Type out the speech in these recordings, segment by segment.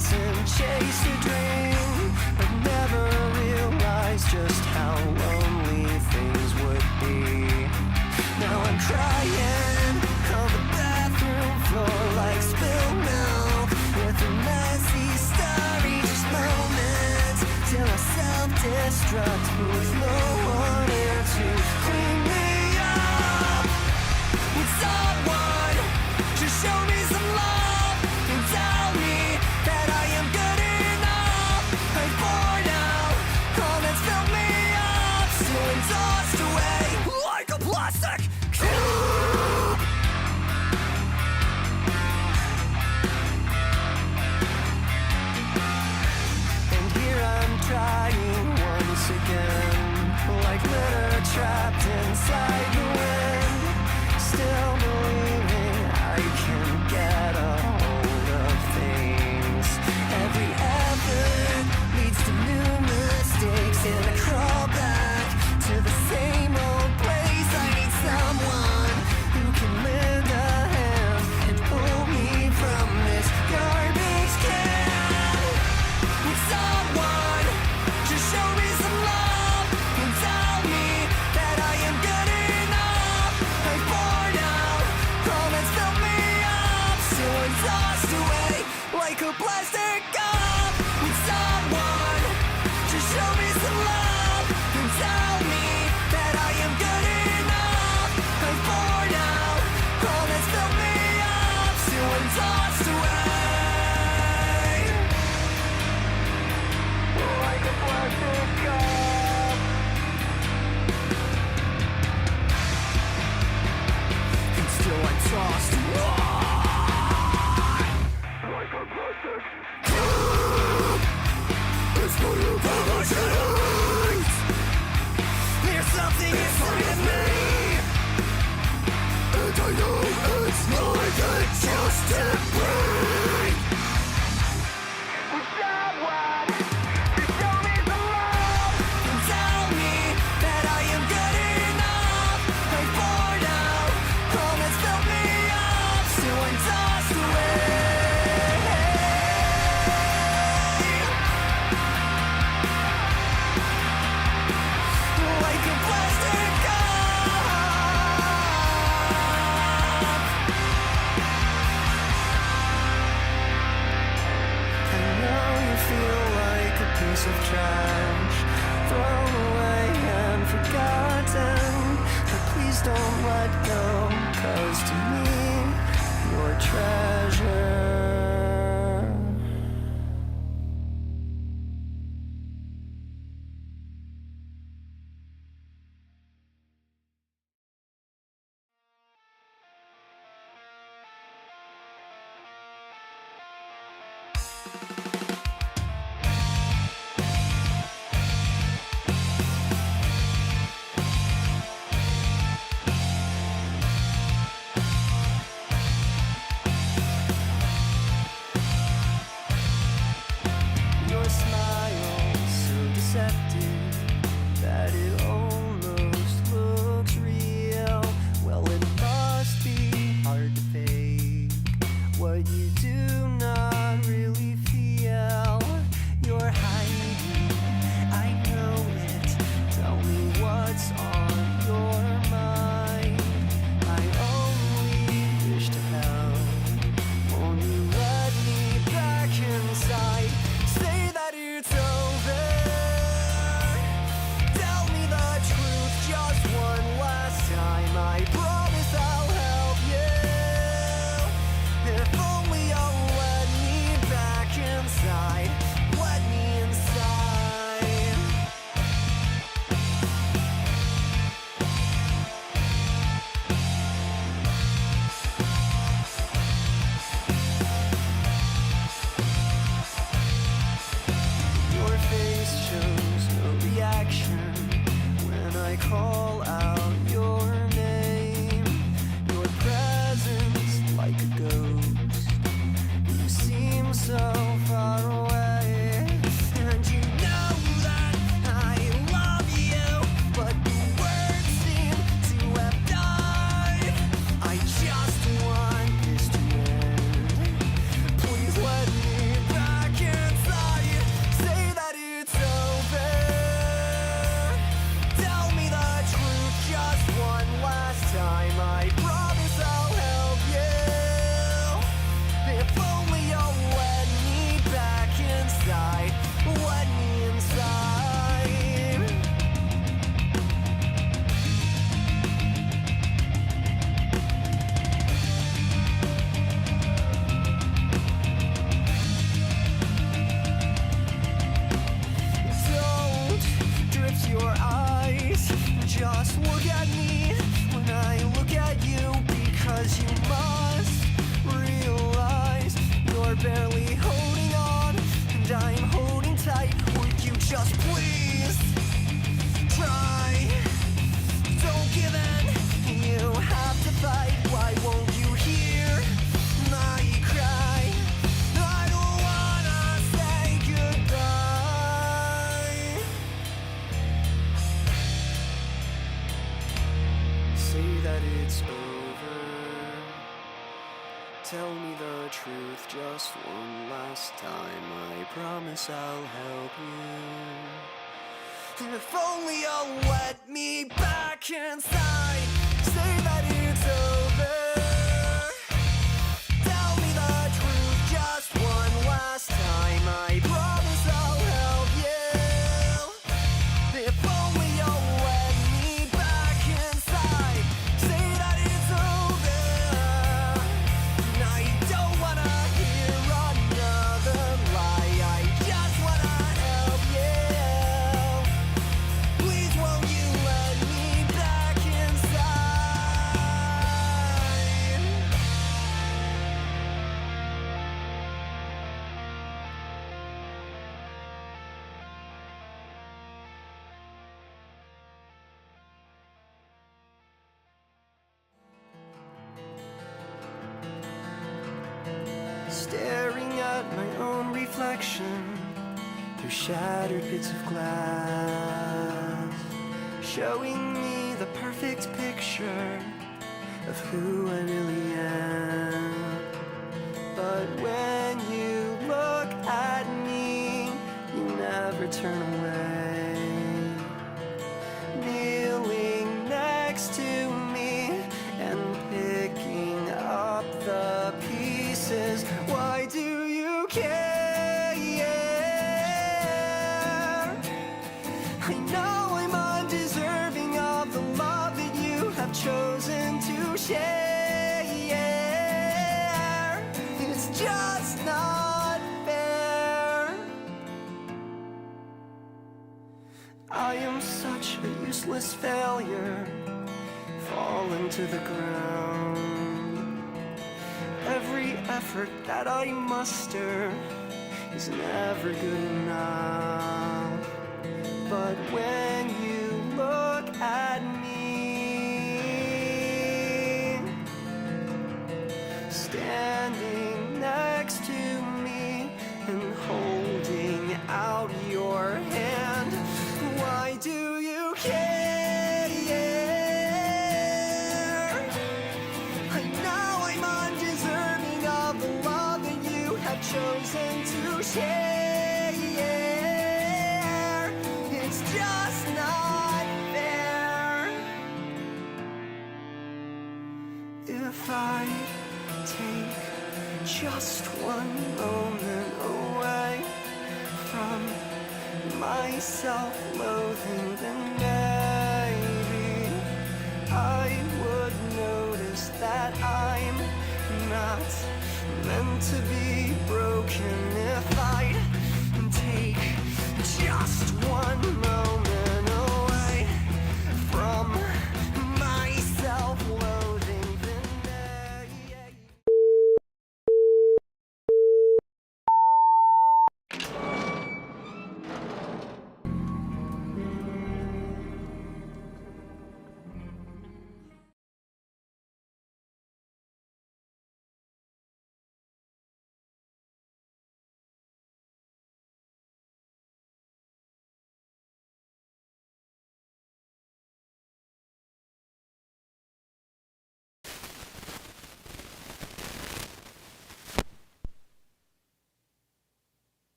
dance and chase a dream, but never realized just how lonely things would be. Now I'm crying on the bathroom floor like spilled milk, with a messy story, just moments till I self-destruct with no one here to clean me up. Would someone just show me some love and tell me that I am good enough? I'm bored now, all that's filled me up, still tossed away like a plastic cube. And here I'm trying once again, like litter trapped inside the wind, still believing I can get a hold of things. Every effort leads to new mistakes, and I crawl back to the same old place. I need someone who can lend a hand and pull me from this garbage can. Would someone just show me some love and tell me that I am good enough? I'm bored out, all that's filled me up, still I'm tossed away like a plastic cup. Would someone just show me some love and tell me that I am good enough? I'm bored out, all that's filled me up, still I'm tossed away like a plastic cup. And still I'm tossed away like a plastic cup. It's for your emotions. There's something inside of me, and I know it's more than just a brain. Would someone just show me some love and tell me that I am good enough? I'm bored out, all that's filled me up, still I'm tossed away like a plastic cup. I know you feel like a piece of trash, thrown away and forgotten, but please don't let go, 'cause to me, you're treasure. Your smile so deceptive that it almost looks real. Well, it must be hard to fake what you do not really feel. You're hiding, I know it. Tell me what's on your mind. I only wish to help. Won't you let me back inside? Say that it's over. that it's over. Tell me the truth just one last time. I promise I'll help you. If only you'll let me back inside. Say that it's over. Tell me the truth just one last time. I promise I'll help you. If only you'll let me back inside. Say that it's over. I don't wanna hear another lie. I just wanna help you. Please won't you let me back inside? Staring at my own reflection through shattered bits of glass, showing me the perfect picture of who I really am. But when you look at me, you never turn away. Kneeling next to me and picking up the pieces. Why do you care? I know I'm undeserving of the love that you have chosen to share. It's just not fair. I am such a useless failure, fallen to the ground. Every effort that I muster is never good enough. But when you look at me, standing next to me and holding out your hand, why do you care? I know I'm undeserving of the love that you have chosen to share. It's just not fair. If I take just one moment away from my self-loathing, then maybe I would notice that I'm not meant to be broken. If I'd take just one moment away from my self-loathing, then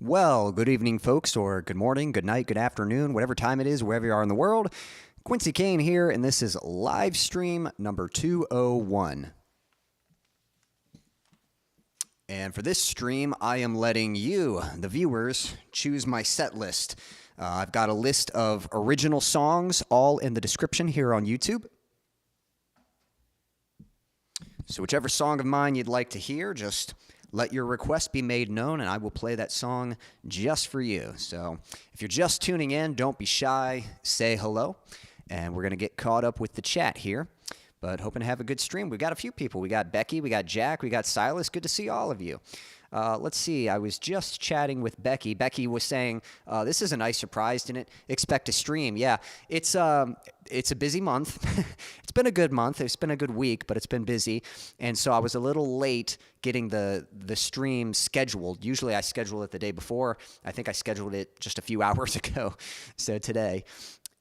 Well, good evening, folks, or good morning, good night, good afternoon, whatever time it is, wherever you are in the world. Quincy Kane here, and this is live stream number 201. And for this stream, I am letting you, the viewers, choose my set list. I've got a list of original songs, all in the description here on YouTube. So whichever song of mine you'd like to hear, just let your request be made known, and I will play that song just for you. So if you're just tuning in, don't be shy. Say hello, and we're going to get caught up with the chat here. But hoping to have a good stream. We've got a few people. We got Becky, we got Jack, we got Silas. Good to see all of you. Let's see. I was just chatting with Becky. Becky was saying, this is a nice surprise. Didn't expect a stream. Yeah, it's a busy month. It's been a good month. It's been a good week, but it's been busy. And so I was a little late getting the stream scheduled. Usually I schedule it the day before. I think I scheduled it just a few hours ago, so today.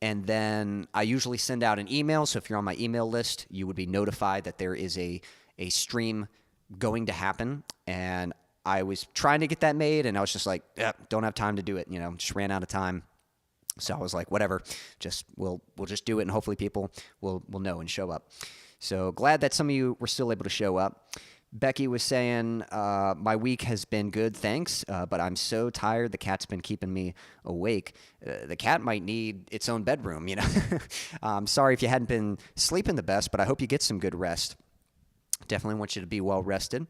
And then I usually send out an email. So if you're on my email list, you would be notified that there is a stream going to happen. And I was trying to get that made, and I was just like, don't have time to do it. Just ran out of time. So I was like, whatever, we'll just do it, and hopefully people will know and show up. So glad that some of you were still able to show up. Becky was saying, my week has been good, thanks, but I'm so tired. The cat's been keeping me awake. The cat might need its own bedroom, I'm sorry if you hadn't been sleeping the best, but I hope you get some good rest. Definitely want you to be well rested.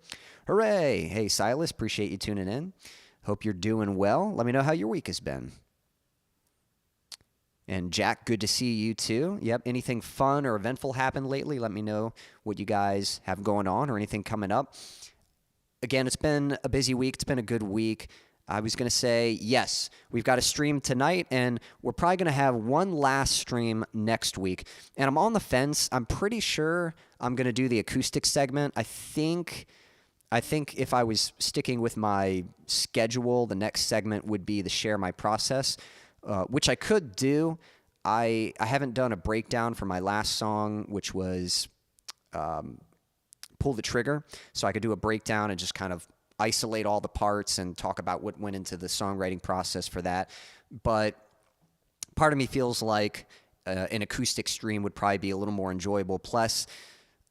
Hooray! Hey, Silas, appreciate you tuning in. Hope you're doing well. Let me know how your week has been. And Jack, good to see you too. Yep, anything fun or eventful happened lately? Let me know what you guys have going on or anything coming up. Again, it's been a busy week. It's been a good week. I was going to say, yes, we've got a stream tonight, and we're probably going to have one last stream next week. And I'm on the fence. I'm pretty sure I'm going to do the acoustic segment. I think if I was sticking with my schedule, the next segment would be the share my process, which I could do. I haven't done a breakdown for my last song, which was Pull the Trigger. So I could do a breakdown and just kind of isolate all the parts and talk about what went into the songwriting process for that. But part of me feels like an acoustic stream would probably be a little more enjoyable. Plus,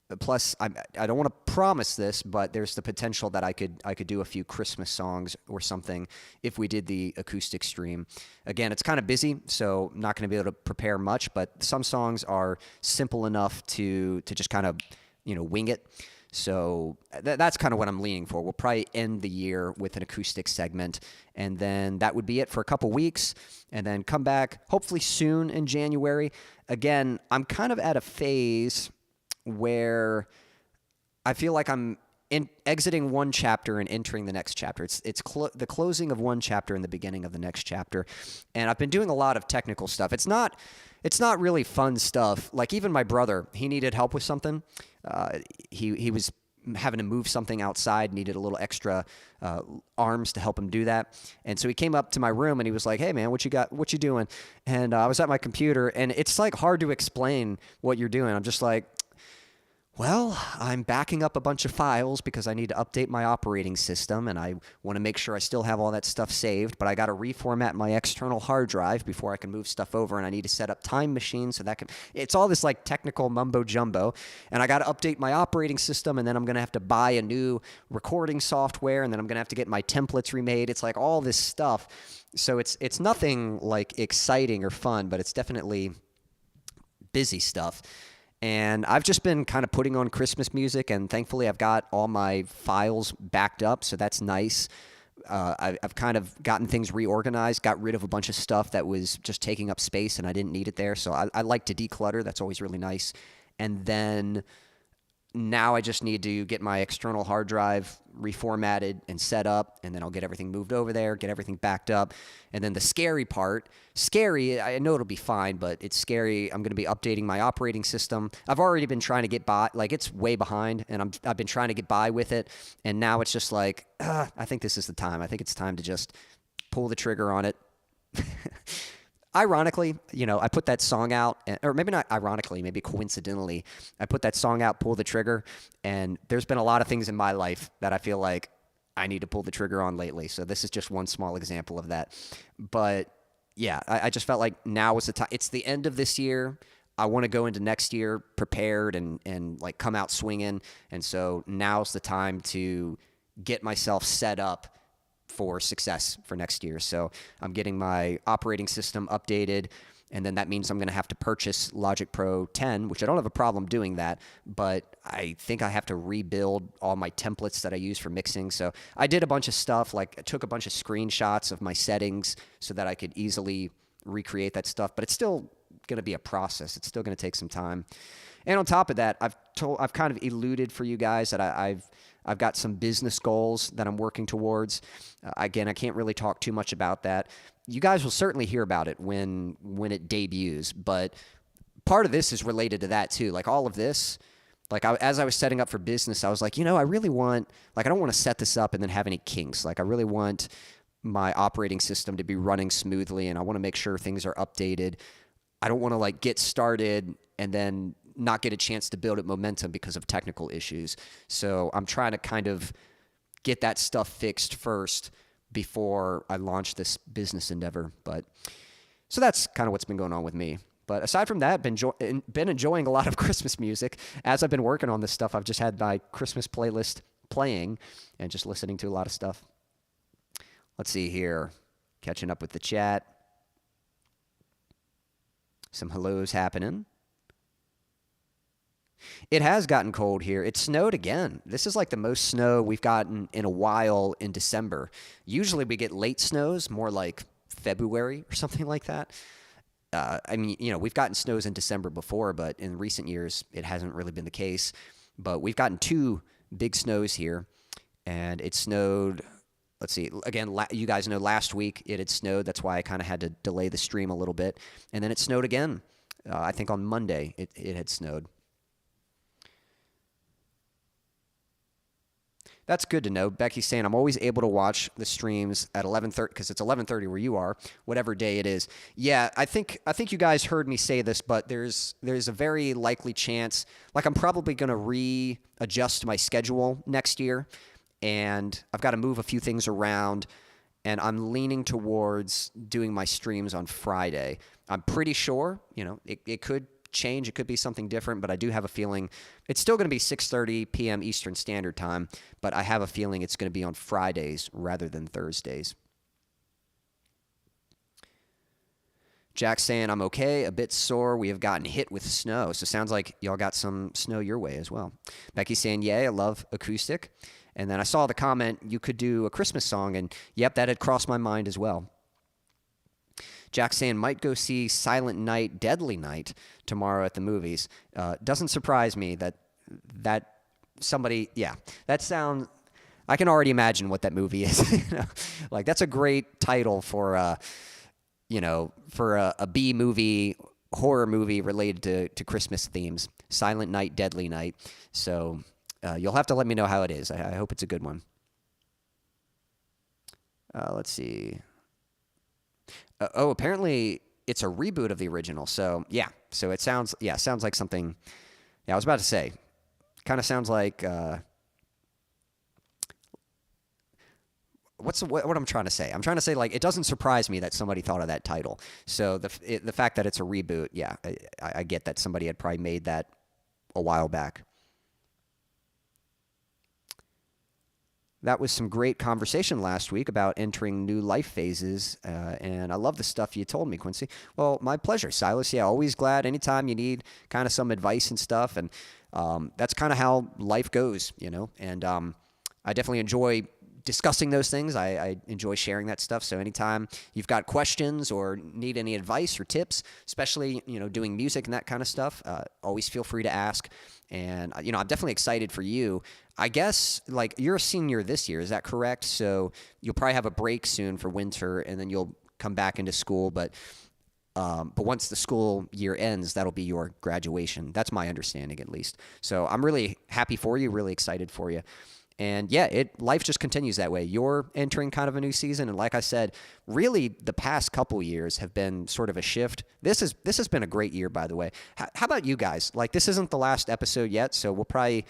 I don't want to promise this, but there's the potential that I could do a few Christmas songs or something if we did the acoustic stream. Again, it's kind of busy, so I'm not going to be able to prepare much, but some songs are simple enough to just kind of, wing it. So that's kind of what I'm leaning for. We'll probably end the year with an acoustic segment, and then that would be it for a couple weeks, and then come back hopefully soon in January. Again, I'm kind of at a phase where I feel like I'm exiting one chapter and entering the next chapter. It's the closing of one chapter and the beginning of the next chapter, and I've been doing a lot of technical stuff. It's not really fun stuff. Like even my brother, he needed help with something. He was having to move something outside, needed a little extra arms to help him do that. And so he came up to my room and he was like, hey man, what you got? What you doing? And I was at my computer, and it's like hard to explain what you're doing. I'm just like, well, I'm backing up a bunch of files because I need to update my operating system, and I want to make sure I still have all that stuff saved, but I got to reformat my external hard drive before I can move stuff over, and I need to set up Time Machine so that it's all this like technical mumbo jumbo, and I got to update my operating system, and then I'm going to have to buy a new recording software, and then I'm going to have to get my templates remade. It's like all this stuff. So it's nothing like exciting or fun, but it's definitely busy stuff. And I've just been kind of putting on Christmas music, and thankfully I've got all my files backed up, so that's nice. I've kind of gotten things reorganized, got rid of a bunch of stuff that was just taking up space and I didn't need it there, so I like to declutter. That's always really nice. And then now I just need to get my external hard drive reformatted and set up, and then I'll get everything moved over there, get everything backed up. And then the scary part, I know it'll be fine, but it's scary. I'm going to be updating my operating system. I've already been trying to get by, like it's way behind, and I've been trying to get by with it. And now it's just like, I think this is the time. I think it's time to just pull the trigger on it. Ironically, I put that song out, or maybe not ironically, maybe coincidentally, I put that song out, Pull the Trigger, and there's been a lot of things in my life that I feel like I need to pull the trigger on lately. So this is just one small example of that. But yeah, I just felt like now is the time. It's the end of this year. I want to go into next year prepared and like come out swinging. And so now's the time to get myself set up for success for next year. So I'm getting my operating system updated, and then that means I'm going to have to purchase Logic Pro 10, which I don't have a problem doing that, but I think I have to rebuild all my templates that I use for mixing. So I did a bunch of stuff, like I took a bunch of screenshots of my settings so that I could easily recreate that stuff, but it's still going to be a process. It's still going to take some time. And on top of that, I've kind of alluded for you guys that I've got some business goals that I'm working towards. Again, I can't really talk too much about that. You guys will certainly hear about it when it debuts, but part of this is related to that too. Like all of this, like as I was setting up for business, I was like, I really want, like, I don't want to set this up and then have any kinks. Like I really want my operating system to be running smoothly, and I want to make sure things are updated. I don't want to like get started and then not get a chance to build up momentum because of technical issues. So I'm trying to kind of get that stuff fixed first before I launch this business endeavor. But so that's kind of what's been going on with me. But aside from that, been enjoying a lot of Christmas music. As I've been working on this stuff, I've just had my Christmas playlist playing and just listening to a lot of stuff. Let's see here. Catching up with the chat. Some hellos happening. It has gotten cold here. It snowed again. This is like the most snow we've gotten in a while in December. Usually we get late snows, more like February or something like that. We've gotten snows in December before, but in recent years it hasn't really been the case. But we've gotten 2 big snows here, and it snowed. Let's see. Again, you guys know last week it had snowed. That's why I kind of had to delay the stream a little bit. And then it snowed again. I think on Monday it had snowed. That's good to know. Becky's saying, I'm always able to watch the streams at 11:30 because it's 11:30 where you are, whatever day it is. Yeah, I think you guys heard me say this, but there's a very likely chance, like I'm probably going to readjust my schedule next year, and I've got to move a few things around, and I'm leaning towards doing my streams on Friday. I'm pretty sure, it could change. It could be something different, but I do have a feeling it's still going to be 6:30 p.m. Eastern Standard Time, but I have a feeling it's going to be on Fridays rather than Thursdays. Jack's saying, I'm okay, a bit sore. We have gotten hit with snow. So sounds like y'all got some snow your way as well. Becky's saying, yay, I love acoustic. And then I saw the comment, you could do a Christmas song, and yep, that had crossed my mind as well. Jack's saying, might go see Silent Night, Deadly Night tomorrow at the movies. Doesn't surprise me that somebody, that sounds, I can already imagine what that movie is. Like, that's a great title for a B movie, horror movie related to Christmas themes. Silent Night, Deadly Night. So you'll have to let me know how it is. I hope it's a good one. Let's see. Apparently it's a reboot of the original. So yeah, so it sounds like something. Yeah, I was about to say, kind of sounds like what I'm trying to say. I'm trying to say, like, it doesn't surprise me that somebody thought of that title. So the fact that it's a reboot, yeah, I get that somebody had probably made that a while back. That was some great conversation last week about entering new life phases, and I love the stuff you told me, Quincy. Well, my pleasure, Silas. Yeah, always glad anytime you need kind of some advice and stuff, and that's kind of how life goes, and I definitely enjoy discussing those things. I enjoy sharing that stuff, so anytime you've got questions or need any advice or tips, especially, doing music and that kind of stuff, always feel free to ask, and, I'm definitely excited for you. I guess, like, you're a senior this year, is that correct? So you'll probably have a break soon for winter, and then you'll come back into school. But once the school year ends, that'll be your graduation. That's my understanding, at least. So I'm really happy for you, really excited for you. And yeah, life just continues that way. You're entering kind of a new season, and like I said, really the past couple years have been sort of a shift. This has been a great year, by the way. How about you guys? Like, this isn't the last episode yet, so we'll probably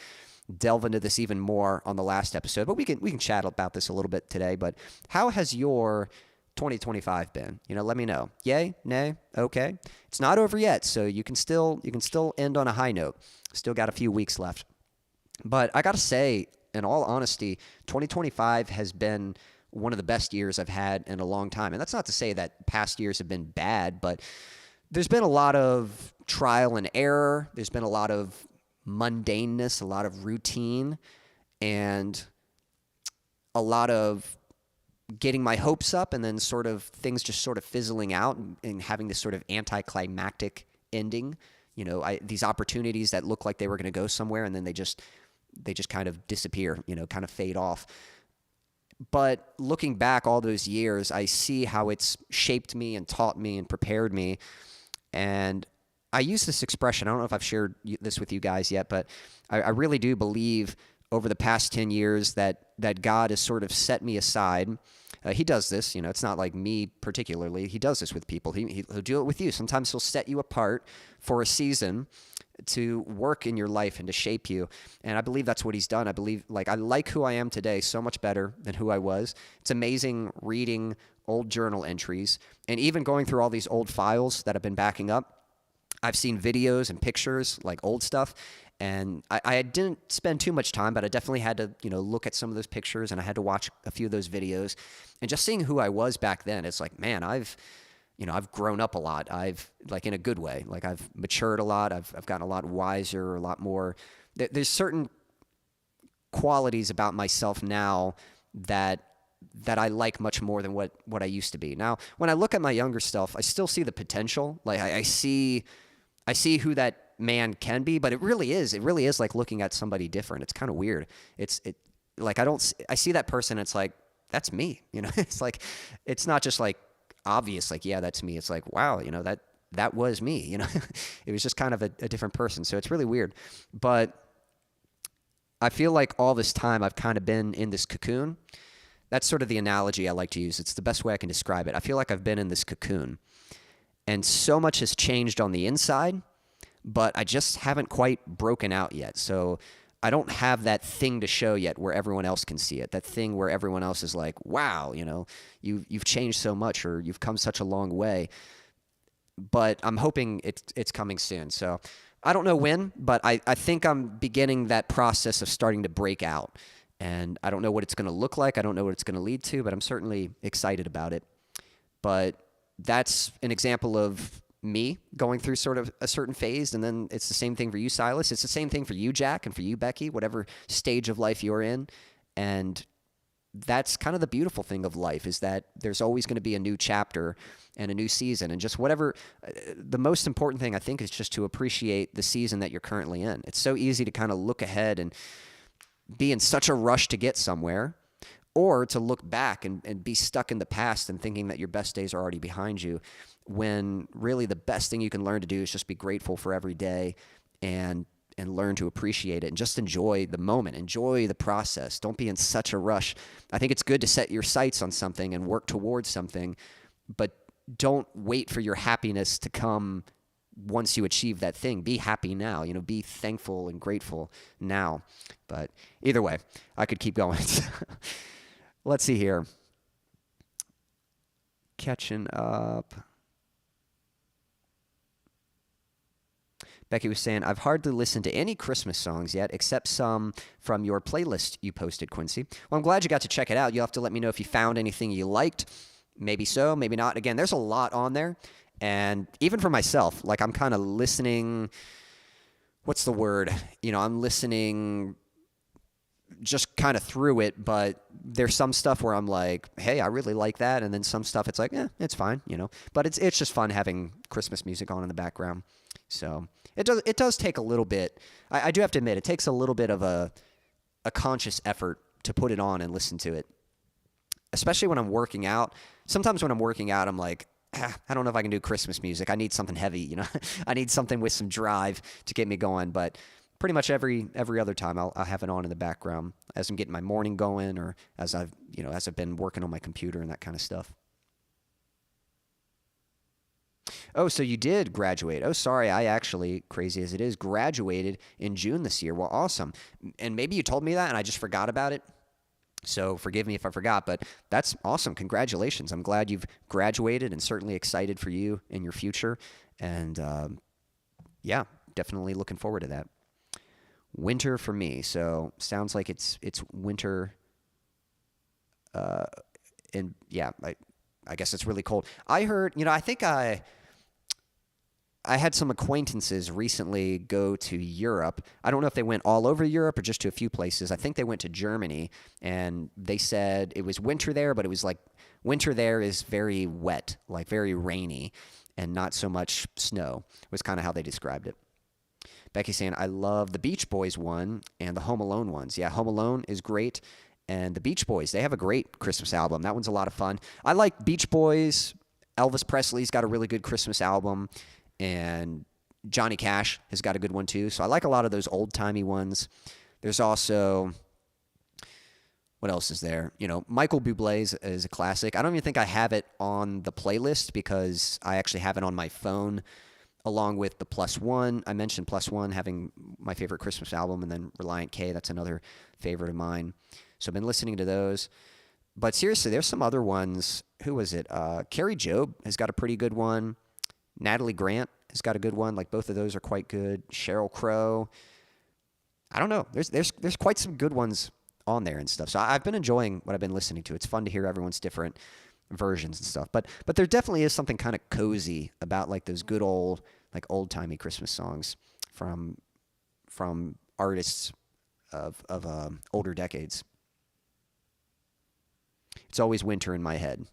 delve into this even more on the last episode, but we can chat about this a little bit today. But how has your 2025 been? Let me know. Yay, nay, okay. It's not over yet, so you can still end on a high note. Still got a few weeks left. But I got to say, in all honesty, 2025 has been one of the best years I've had in a long time. And that's not to say that past years have been bad, but there's been a lot of trial and error. There's been a lot of mundaneness, a lot of routine, and a lot of getting my hopes up and then sort of things just sort of fizzling out and having this sort of anticlimactic ending. These opportunities that look like they were going to go somewhere, and then they just kind of disappear, kind of fade off. But looking back all those years, I see how it's shaped me and taught me and prepared me. And I use this expression, I don't know if I've shared this with you guys yet, but I really do believe over the past 10 years that God has sort of set me aside. He does this, it's not like me particularly. He does this with people. He'll do it with you. Sometimes he'll set you apart for a season to work in your life and to shape you. And I believe that's what he's done. I like who I am today so much better than who I was. It's amazing reading old journal entries and even going through all these old files that I've been backing up. I've seen videos and pictures, like old stuff, and I didn't spend too much time, but I definitely had to, look at some of those pictures, and I had to watch a few of those videos. And just seeing who I was back then, it's like, man, I've grown up a lot. I've, in a good way, I've matured a lot. I've gotten a lot wiser, a lot more. There's certain qualities about myself now that I like much more than what I used to be. Now, when I look at my younger self, I still see the potential. I see who that man can be, but it really is like looking at somebody different. It's kind of weird. I see that person. It's like, that's me, it's like, it's not just like obvious, like, yeah, that's me. It's like, wow, that was me, it was just kind of a different person. So it's really weird, but I feel like all this time I've kind of been in this cocoon. That's sort of the analogy I like to use. It's the best way I can describe it. I feel like I've been in this cocoon, and so much has changed on the inside, but I just haven't quite broken out yet. So I don't have that thing to show yet where everyone else can see it. That thing where everyone else is like, wow, you've changed so much, or you've come such a long way. But I'm hoping it's coming soon. So I don't know when, but I think I'm beginning that process of starting to break out. And I don't know what it's going to look like. I don't know what it's going to lead to, but I'm certainly excited about it. But that's an example of me going through sort of a certain phase, and then it's the same thing for you, Silas. It's the same thing for you, Jack, and for you, Becky, whatever stage of life you're in. And that's kind of the beautiful thing of life, is that there's always going to be a new chapter and a new season, and just whatever. The most important thing, I think, is just to appreciate the season that you're currently in. It's so easy to kind of look ahead and be in such a rush to get somewhere, or to look back and be stuck in the past and thinking that your best days are already behind you, when really the best thing you can learn to do is just be grateful for every day and learn to appreciate it and just enjoy the moment, enjoy the process. Don't be in such a rush. I think it's good to set your sights on something and work towards something, but don't wait for your happiness to come once you achieve that thing. Be happy now, be thankful and grateful now. But either way, I could keep going. Let's see here. Catching up. Becky was saying, I've hardly listened to any Christmas songs yet, except some from your playlist you posted, Quincy. Well, I'm glad you got to check it out. You'll have to let me know if you found anything you liked. Maybe so, maybe not. Again, there's a lot on there. And even for myself, I'm kind of listening, what's the word? I'm listening just kind of through it, but there's some stuff where I'm like, hey, I really like that. And then some stuff it's like, it's fine, But it's just fun having Christmas music on in the background. So it does take a little bit. I do have to admit, it takes a little bit of a conscious effort to put it on and listen to it, especially when I'm working out. Sometimes when I'm working out, I'm like, I don't know if I can do Christmas music. I need something heavy, I need something with some drive to get me going. But pretty much every other time I'll have it on in the background as I'm getting my morning going, or as I've been working on my computer and that kind of stuff. Oh, so you did graduate. Oh, sorry. I actually, crazy as it is, graduated in June this year. Well, awesome. And maybe you told me that and I just forgot about it. So forgive me if I forgot, but that's awesome. Congratulations. I'm glad you've graduated and certainly excited for you in your future. And yeah, definitely looking forward to that. Winter for me. So sounds like it's winter. And yeah, I guess it's really cold. I heard, I think I had some acquaintances recently go to Europe. I don't know if they went all over Europe or just to a few places. I think they went to Germany, and they said it was winter there, but it was like winter there is very wet, like very rainy, and not so much snow, was kind of how they described it. Becky's saying, I love the Beach Boys one and the Home Alone ones. Yeah, Home Alone is great. And the Beach Boys, they have a great Christmas album. That one's a lot of fun. I like Beach Boys. Elvis Presley's got a really good Christmas album. And Johnny Cash has got a good one too. So I like a lot of those old-timey ones. There's also, what else is there? Michael Bublé is a classic. I don't even think I have it on the playlist because I actually have it on my phone along with the Plus One. I mentioned Plus One having my favorite Christmas album, and then Reliant K, that's another favorite of mine. So I've been listening to those. But seriously, there's some other ones. Who was it? Carrie Job has got a pretty good one. Natalie Grant has got a good one. Like, both of those are quite good. Sheryl Crow. I don't know. There's quite some good ones on there and stuff. So I've been enjoying what I've been listening to. It's fun to hear everyone's different versions and stuff. But there definitely is something kind of cozy about like those good old, like old-timey Christmas songs from artists of older decades. It's always winter in my head.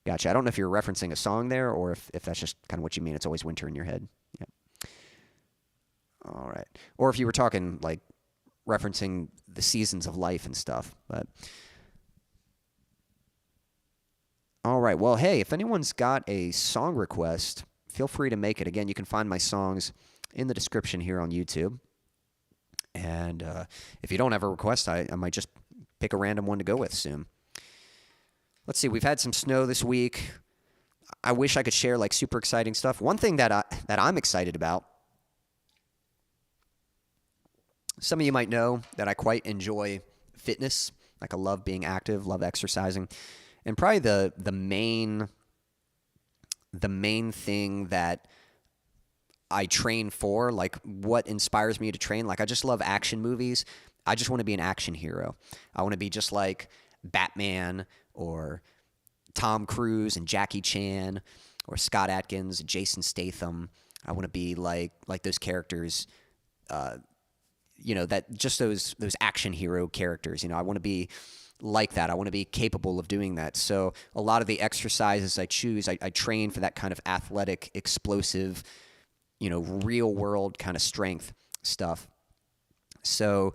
Gotcha. I don't know if you're referencing a song there or if that's just kind of what you mean. It's always winter in your head. Yeah. All right. Or if you were talking like referencing the seasons of life and stuff. But all right. Well, hey, if anyone's got a song request, feel free to make it. Again, you can find my songs in the description here on YouTube. And if you don't have a request, I might just pick a random one to go with soon. Let's see. We've had some snow this week. I wish I could share like super exciting stuff. One thing that I'm excited about, some of you might know that I quite enjoy fitness. Like I love being active, love exercising. And probably the main thing that I train for, like what inspires me to train, like I just love action movies. I just want to be an action hero. I want to be just like Batman or Tom Cruise and Jackie Chan or Scott Adkins, Jason Statham. I want to be like those characters, that just those action hero characters. I want to be like that. I want to be capable of doing that. So a lot of the exercises I choose, I train for that kind of athletic, explosive, real world kind of strength stuff. So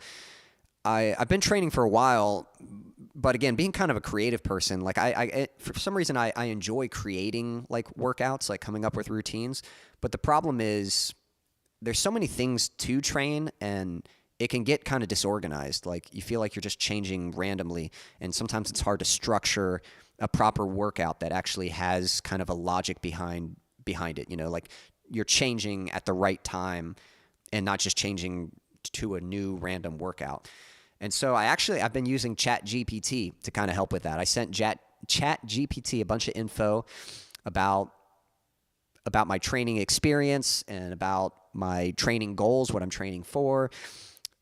I've been training for a while, but again, being kind of a creative person, like I for some reason I enjoy creating like workouts, like coming up with routines. But the problem is there's so many things to train and it can get kind of disorganized. Like you feel like you're just changing randomly, and sometimes it's hard to structure a proper workout that actually has kind of a logic behind it. Like you're changing at the right time and not just changing to a new random workout. And so I've been using ChatGPT to kind of help with that. I sent ChatGPT a bunch of info about my training experience and about my training goals, what I'm training for.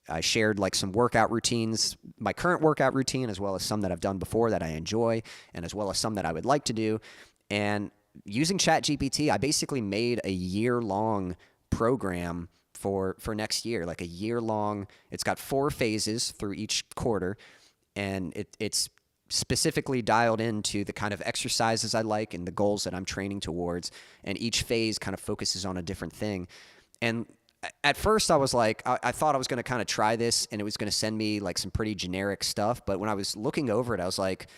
I shared like some workout routines, my current workout routine, as well as some that I've done before that I enjoy, and as well as some that I would like to do. And using ChatGPT, I basically made a year-long program for next year, like a year-long. It's got 4 phases through each quarter, and it's specifically dialed into the kind of exercises I like and the goals that I'm training towards, and each phase kind of focuses on a different thing. And at first I was like, I thought I was going to kind of try this and it was going to send me like some pretty generic stuff, but when I was looking over it, I was like,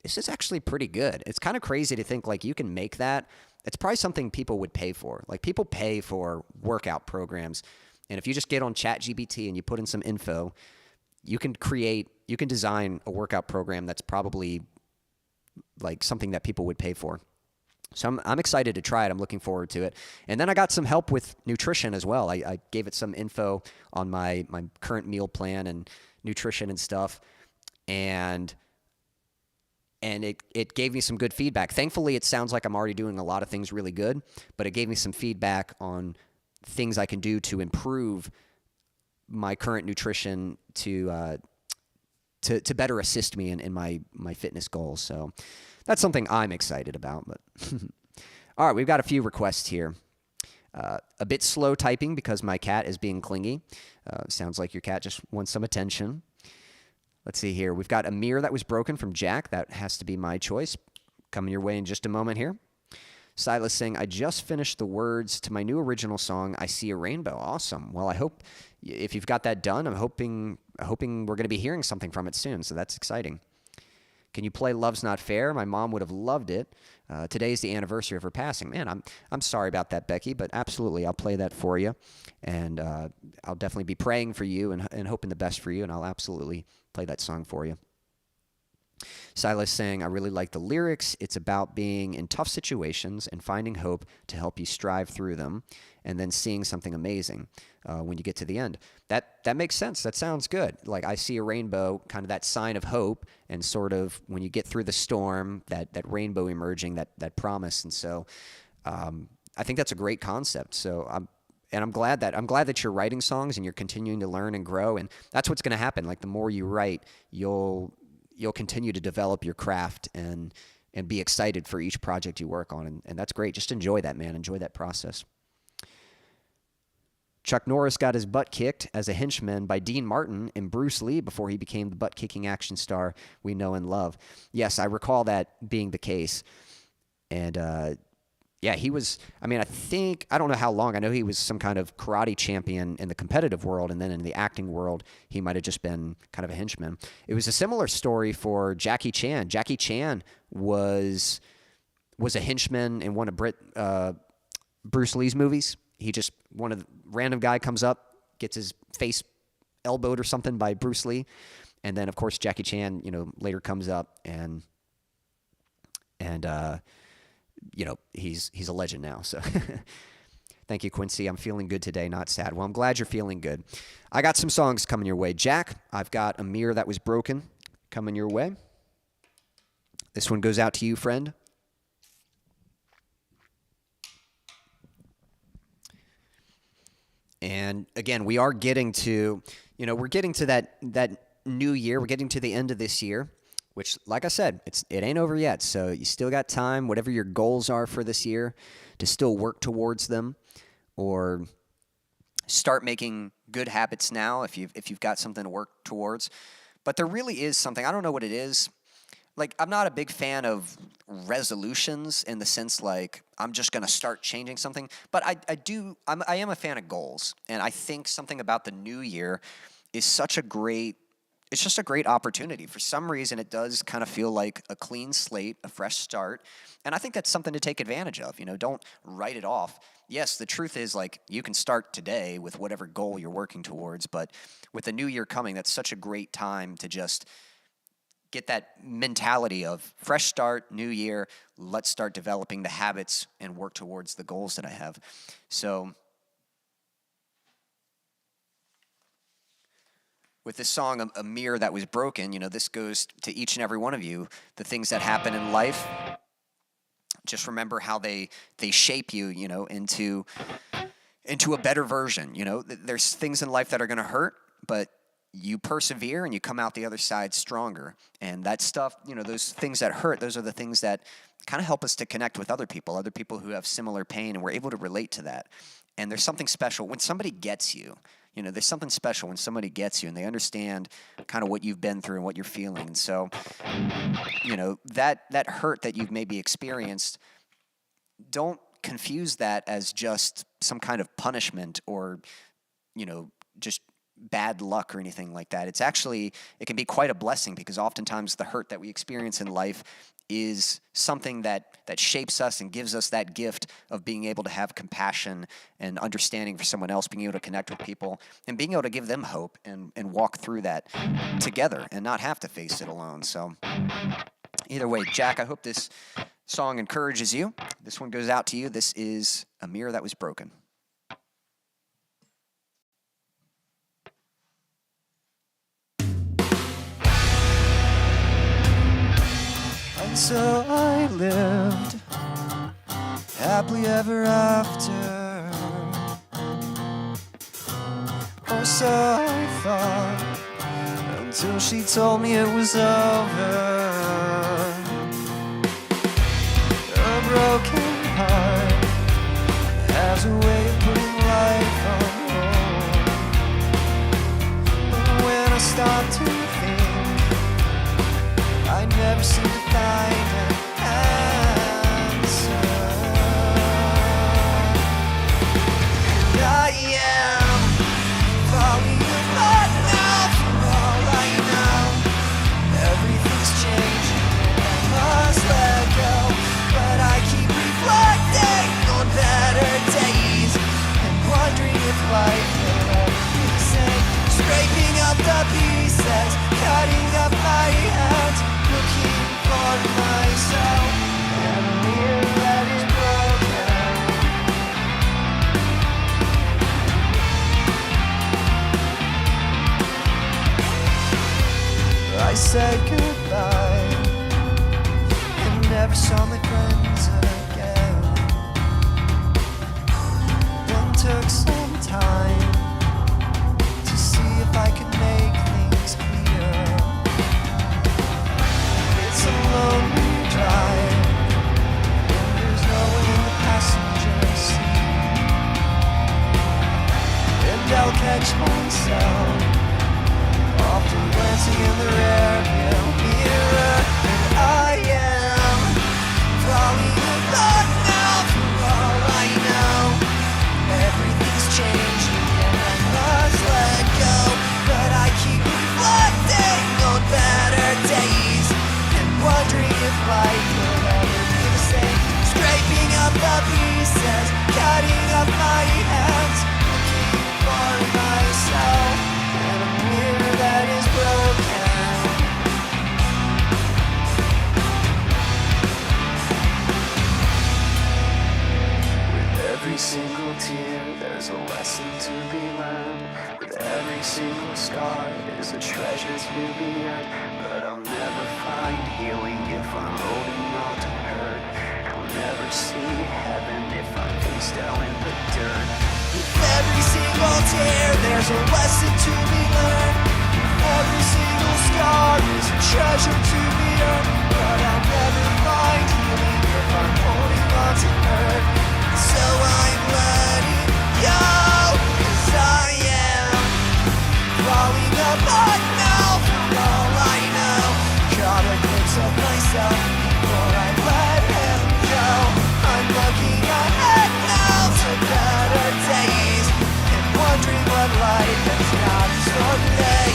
this is actually pretty good. It's kind of crazy to think like you can make that. It's probably something people would pay for. Like people pay for workout programs. And if you just get on ChatGPT and you put in some info, you can design a workout program that's probably like something that people would pay for. So I'm excited to try it. I'm looking forward to it. And then I got some help with nutrition as well. I gave it some info on my current meal plan and nutrition and stuff. And it gave me some good feedback. Thankfully, it sounds like I'm already doing a lot of things really good, but it gave me some feedback on things I can do to improve my current nutrition to better assist me in my fitness goals. So that's something I'm excited about. But all right, we've got a few requests here. A bit slow typing because my cat is being clingy. Sounds like your cat just wants some attention. Let's see here. We've got a mirror that was broken from Jack. That has to be my choice. Coming your way in just a moment here. Silas saying, I just finished the words to my new original song, I See a Rainbow. Awesome. Well, I hope if you've got that done, I'm hoping we're going to be hearing something from it soon. So that's exciting. Can you play Love's Not Fair? My mom would have loved it. Today is the anniversary of her passing. Man, I'm sorry about that, Becky, but absolutely, I'll play that for you. And I'll definitely be praying for you and hoping the best for you, and I'll absolutely play that song for you. Silas saying, I really like the lyrics. It's about being in tough situations and finding hope to help you strive through them and then seeing something amazing when you get to the end. That makes sense. That sounds good. Like I see a rainbow, kind of that sign of hope, and sort of when you get through the storm, that rainbow emerging, that promise. And so I think that's a great concept. So I'm glad that you're writing songs and you're continuing to learn and grow. And that's what's going to happen. Like the more you write, you'll continue to develop your craft and be excited for each project you work on. And that's great. Just enjoy that, man. Enjoy that process. Chuck Norris got his butt kicked as a henchman by Dean Martin and Bruce Lee before he became the butt-kicking action star we know and love. Yes, I recall that being the case. And, yeah, he was, I don't know how long. I know he was some kind of karate champion in the competitive world, and then in the acting world, he might have just been kind of a henchman. It was a similar story for Jackie Chan. Jackie Chan was a henchman in one of Bruce Lee's movies. Random guy comes up, gets his face elbowed or something by Bruce Lee, and then, of course, Jackie Chan, later comes up and he's a legend now. So thank you, Quincy. I'm feeling good today, not sad. Well, I'm glad you're feeling good. I got some songs coming your way. Jack, I've got A Mirror That Was Broken coming your way. This one goes out to you, friend. And again, we are getting to, we're getting to that new year. We're getting to the end of this year, which, like I said, it ain't over yet. So you still got time, whatever your goals are for this year, to still work towards them, or start making good habits now if you've got something to work towards. But there really is something, I don't know what it is. Like, I'm not a big fan of resolutions in the sense like I'm just going to start changing something. But I am a fan of goals. And I think something about the new year is it's just a great opportunity. For some reason, it does kind of feel like a clean slate, a fresh start. And I think that's something to take advantage of. Don't write it off. Yes, the truth is, like, you can start today with whatever goal you're working towards. But with the new year coming, that's such a great time to just get that mentality of fresh start, new year, let's start developing the habits and work towards the goals that I have. So with this song, A Mirror That Was Broken, this goes to each and every one of you. The things that happen in life, just remember how they shape you, into a better version. There's things in life that are going to hurt, but you persevere and you come out the other side stronger. And that stuff, those things that hurt, those are the things that kind of help us to connect with other people who have similar pain, and we're able to relate to that. And there's something special when somebody gets you. There's something special when somebody gets you and they understand kind of what you've been through and what you're feeling. And so, that hurt that you've maybe experienced, don't confuse that as just some kind of punishment or, just bad luck or anything like that. It can be quite a blessing, because oftentimes the hurt that we experience in life is something that shapes us and gives us that gift of being able to have compassion and understanding for someone else, being able to connect with people and being able to give them hope and walk through that together and not have to face it alone. So either way, Jack, I hope this song encourages you, this one goes out to you. This is A Mirror That Was Broken. And so I lived happily ever after, or so I thought, until she told me it was over. A broken heart has a way of putting life on hold. But when I start to think, I never seem to find an answer. And I am falling apart now, for all I know. Everything's changing and I must let go. But I keep reflecting on better days and wondering if life will ever be the same. Scraping up the pieces, cutting up my hands, looking for myself in a mirror that is broken. I said goodbye and never saw my friends again. Then took some time to see if I could make things clear. It's a lonely drive and there's no one in the passenger seat. And I'll catch myself often glancing in the rearview mirror. And I am falling apart now, for all I know. Everything's changing and I must let go. But I keep reflecting on better days and wondering if life will ever be the same. Scraping up the pieces, cutting up my hands, looking for myself in a mirror that is broken. With every single tear, there's a lesson to be learned. With every single scar, is a treasure to be earned. But I'll never find healing if I'm holding on to hurt. I'll never see heaven if I'm face down in the dirt. With every single tear, there's a lesson to be learned. Every single scar is a treasure to be earned. But I'll never find healing if I'm holding on to hurt. So I'm letting go, 'cause I am falling apart now, for all I know. Caught a glimpse of myself before I let him go. I'm looking ahead now to better days and wondering what life has got in store today.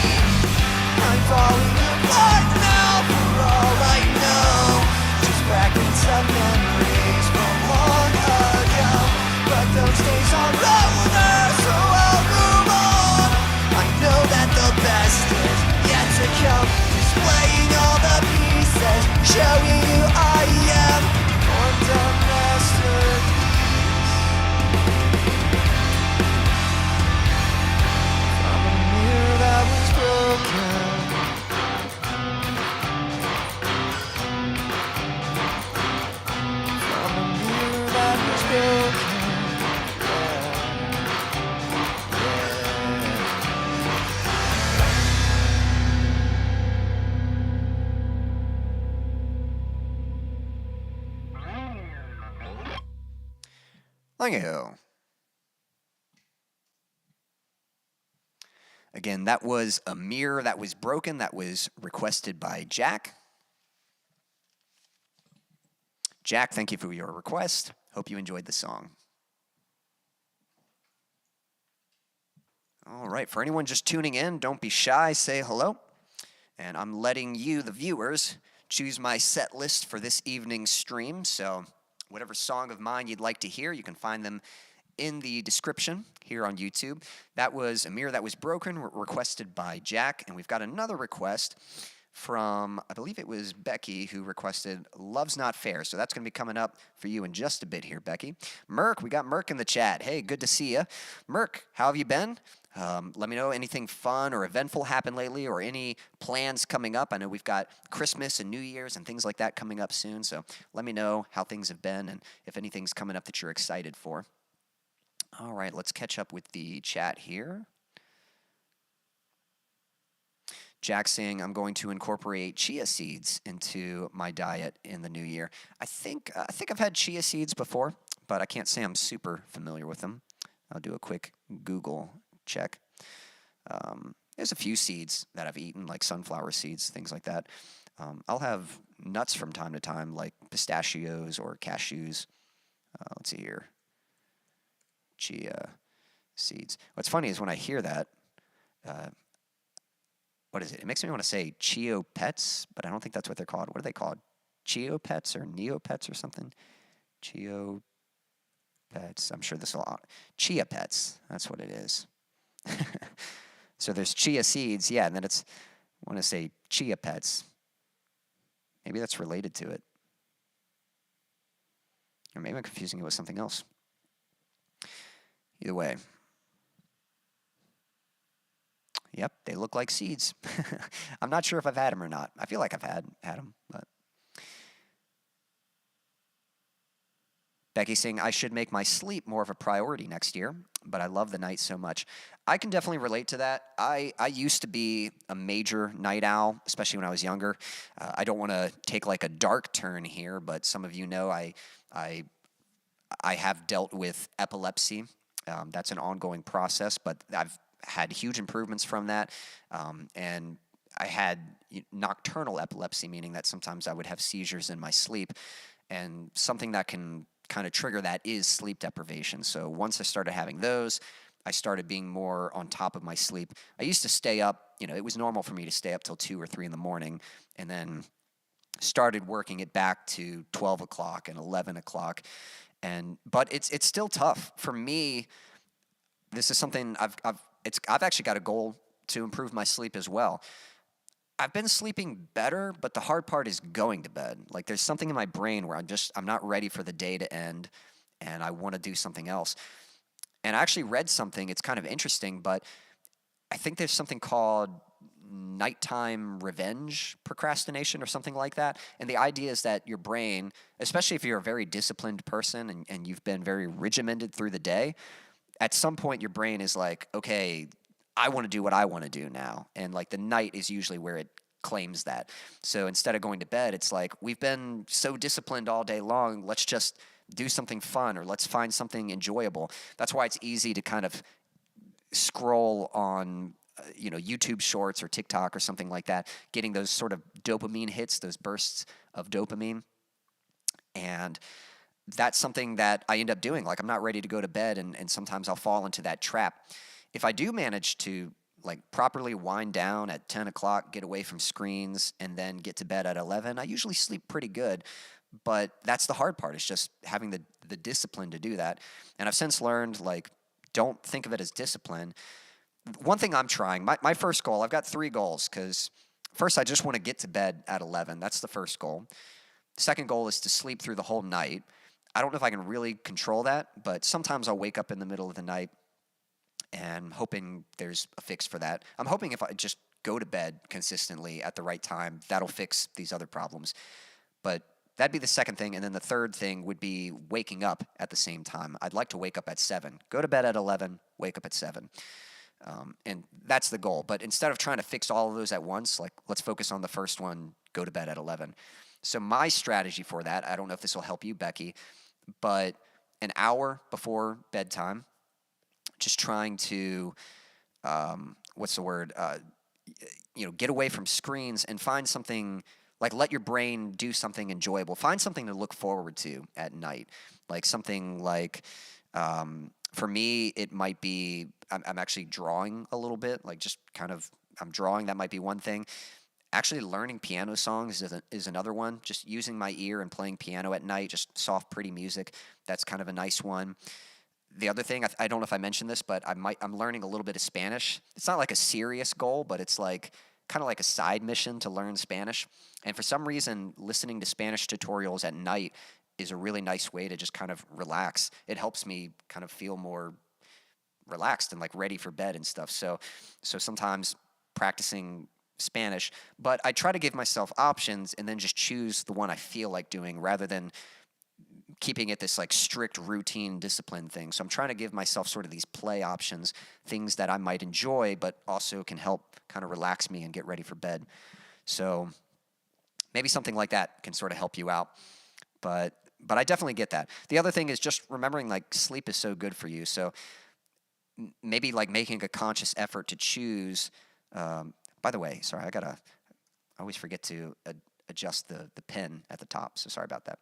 I'm falling apart now, for all I know. Just cracking some memories from long ago. But those days are over, so I'll move on. I know that the best is yet to come. Displaying all the pieces, showing you I am formed a masterpiece. From a mirror that was broken. From a mirror that was broken. Thank you. Again, that was A Mirror That Was Broken. That was requested by Jack. Jack, thank you for your request. Hope you enjoyed the song. All right, for anyone just tuning in, don't be shy, say hello. And I'm letting you, the viewers, choose my set list for this evening's stream. So whatever song of mine you'd like to hear, you can find them in the description here on YouTube. That was A Mirror That Was Broken, requested by Jack. And we've got another request from, I believe it was Becky, who requested Love's Not Fair. So that's going to be coming up for you in just a bit here, Becky. Merc, we got Merc in the chat. Hey, good to see you. Merc, how have you been? Let me know anything fun or eventful happened lately, or any plans coming up. I know we've got Christmas and New Year's and things like that coming up soon. So let me know how things have been and if anything's coming up that you're excited for. All right, let's catch up with the chat here. Jack saying, I'm going to incorporate chia seeds into my diet in the new year. I think I've had chia seeds before, but I can't say I'm super familiar with them. I'll do a quick Google check. There's a few seeds that I've eaten, like sunflower seeds, things like that. I'll have nuts from time to time, like pistachios or cashews. Let's see here. Chia seeds. What's funny is when I hear that, what is it? It makes me want to say Chio Pets, but I don't think that's what they're called. What are they called? Chio Pets or Neo Pets or something? Chio Pets. I'm sure this will... Chia Pets. That's what it is. So there's chia seeds. Yeah, and then I want to say Chia Pets. Maybe that's related to it. Or maybe I'm confusing it with something else. Either way. Yep, they look like seeds. I'm not sure if I've had them or not. I feel like I've had them, but... Becky saying, I should make my sleep more of a priority next year, but I love the night so much. I can definitely relate to that. I used to be a major night owl, especially when I was younger. I don't want to take like a dark turn here, but some of you know I have dealt with epilepsy. That's an ongoing process, but I've had huge improvements from that, and I had nocturnal epilepsy, meaning that sometimes I would have seizures in my sleep, and something that can kind of trigger that is sleep deprivation. So once I started having those, I started being more on top of my sleep. I used to stay up, it was normal for me to stay up till 2 or 3 in the morning, and then started working it back to 12 o'clock and 11 o'clock. But it's still tough. For me, this is something I've actually got a goal to improve my sleep as well. I've been sleeping better, but the hard part is going to bed. Like there's something in my brain where I'm not ready for the day to end, and I want to do something else. And I actually read something, it's kind of interesting, but I think there's something called nighttime revenge procrastination or something like that. And the idea is that your brain, especially if you're a very disciplined person and you've been very regimented through the day, at some point your brain is like, okay, I want to do what I want to do now. And like the night is usually where it claims that. So instead of going to bed, it's like, we've been so disciplined all day long, let's just do something fun, or let's find something enjoyable. That's why it's easy to kind of scroll on YouTube shorts or TikTok or something like that, getting those sort of dopamine hits, those bursts of dopamine. And that's something that I end up doing. Like I'm not ready to go to bed, and sometimes I'll fall into that trap. If I do manage to like properly wind down at 10 o'clock, get away from screens, and then get to bed at 11, I usually sleep pretty good. But that's the hard part, is just having the discipline to do that. And I've since learned, like, don't think of it as discipline. One thing I'm trying, my first goal, I've got 3 goals, because first I just want to get to bed at 11. That's the first goal. The second goal is to sleep through the whole night. I don't know if I can really control that, but sometimes I'll wake up in the middle of the night, and I'm hoping there's a fix for that. I'm hoping if I just go to bed consistently at the right time, that'll fix these other problems. But that'd be the second thing. And then the third thing would be waking up at the same time. I'd like to wake up at 7. Go to bed at 11, wake up at 7. And that's the goal. But instead of trying to fix all of those at once, like, let's focus on the first one, go to bed at 11. So my strategy for that, I don't know if this will help you, Becky, but an hour before bedtime, just trying to, get away from screens and find something, like let your brain do something enjoyable. Find something to look forward to at night. Like something like, for me, it might be, I'm actually drawing a little bit, like just kind of, I'm drawing, that might be one thing. Actually learning piano songs is another one. Just using my ear and playing piano at night, just soft, pretty music. That's kind of a nice one. The other thing, I don't know if I mentioned this, but I'm learning a little bit of Spanish. It's not like a serious goal, but it's like kind of like a side mission to learn Spanish. And for some reason, listening to Spanish tutorials at night is a really nice way to just kind of relax. It helps me kind of feel more relaxed and like ready for bed and stuff. So sometimes practicing Spanish, but I try to give myself options and then just choose the one I feel like doing rather than keeping it this like strict routine discipline thing. So I'm trying to give myself sort of these play options, things that I might enjoy, but also can help kind of relax me and get ready for bed. So maybe something like that can sort of help you out. But I definitely get that. The other thing is just remembering like sleep is so good for you. So maybe like making a conscious effort to choose. By the way, sorry, I always forget to adjust the pin at the top. So sorry about that.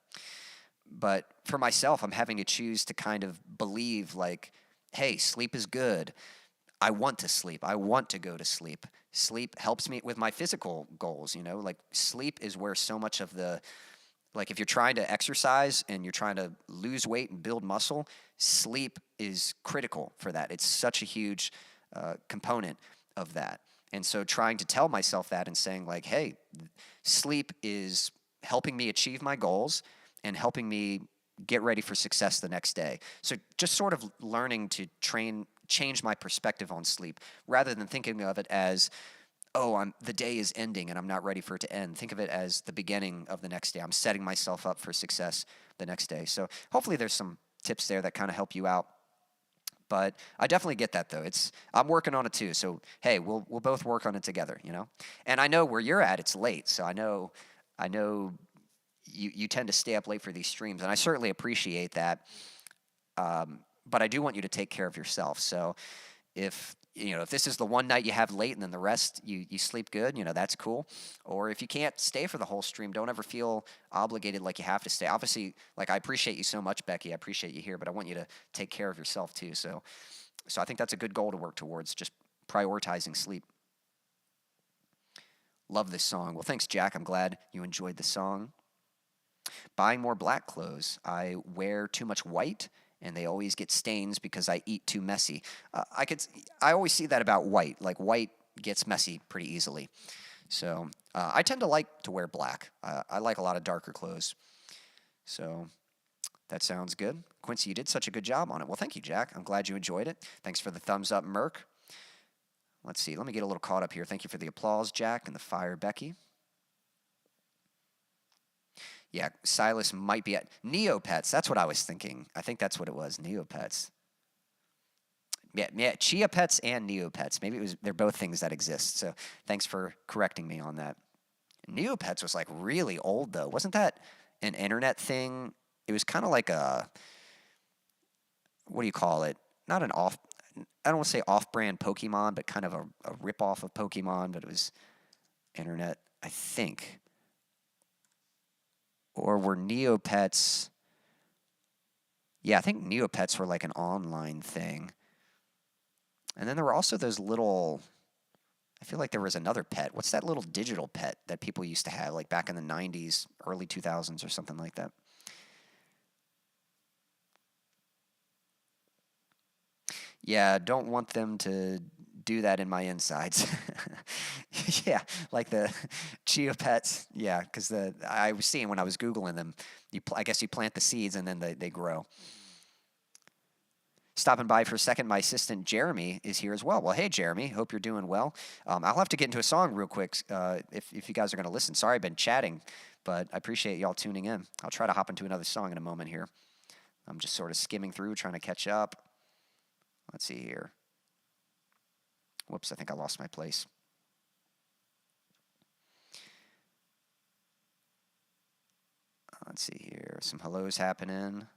But for myself, I'm having to choose to kind of believe like, hey, sleep is good. I want to sleep. I want to go to sleep. Sleep helps me with my physical goals, you know? Like sleep is where so much of the, like if you're trying to exercise and you're trying to lose weight and build muscle, sleep is critical for that. It's such a huge component of that. And so trying to tell myself that and saying like, hey, sleep is helping me achieve my goals and helping me get ready for success the next day. So just sort of learning to change my perspective on sleep rather than thinking of it as, oh, the day is ending and I'm not ready for it to end. Think of it as the beginning of the next day. I'm setting myself up for success the next day. So hopefully there's some tips there that kind of help you out. But I definitely get that though. I'm working on it too. So hey, we'll both work on it together, you know? And I know where you're at, it's late. So I know you tend to stay up late for these streams, and I certainly appreciate that. But I do want you to take care of yourself. So if this is the one night you have late and then the rest you sleep good, that's cool. Or if you can't stay for the whole stream, don't ever feel obligated like you have to stay. Obviously, like I appreciate you so much, Becky. I appreciate you here, but I want you to take care of yourself too. So I think that's a good goal to work towards, just prioritizing sleep. Love this song. Well, thanks, Jack. I'm glad you enjoyed the song. Buying more black clothes. I wear too much white, and they always get stains because I eat too messy. I always see that about white. Like white gets messy pretty easily. So I tend to like to wear black. I like a lot of darker clothes. So that sounds good. Quincy, you did such a good job on it. Well, thank you, Jack. I'm glad you enjoyed it. Thanks for the thumbs up, Merc. Let's see. Let me get a little caught up here. Thank you for the applause, Jack, and the fire, Becky. Yeah, Silas might be at Neopets. That's what I was thinking. I think that's what it was, Neopets. Yeah, Chia Pets and Neopets. Maybe they're both things that exist. So thanks for correcting me on that. Neopets was like really old though. Wasn't that an internet thing? It was kind of like what do you call it? Not an I don't want to say off-brand Pokemon, but kind of a rip-off of Pokemon, but it was internet, I think. Or were Neopets... Yeah, I think Neopets were like an online thing. And then there were also those little... I feel like there was another pet. What's that little digital pet that people used to have, like back in the 90s, early 2000s or something like that? Yeah, don't want them to do that in my insides. Yeah, like the Chia Pets. Yeah, because I was seeing when I was Googling them, I guess you plant the seeds and then they grow. Stopping by for a second, my assistant Jeremy is here as well. Well, hey, Jeremy, hope you're doing well. I'll have to get into a song real quick if you guys are going to listen. Sorry I've been chatting, but I appreciate y'all tuning in. I'll try to hop into another song in a moment here. I'm just sort of skimming through, trying to catch up. Let's see here. Whoops, I think I lost my place. Let's see here. Some hellos happening.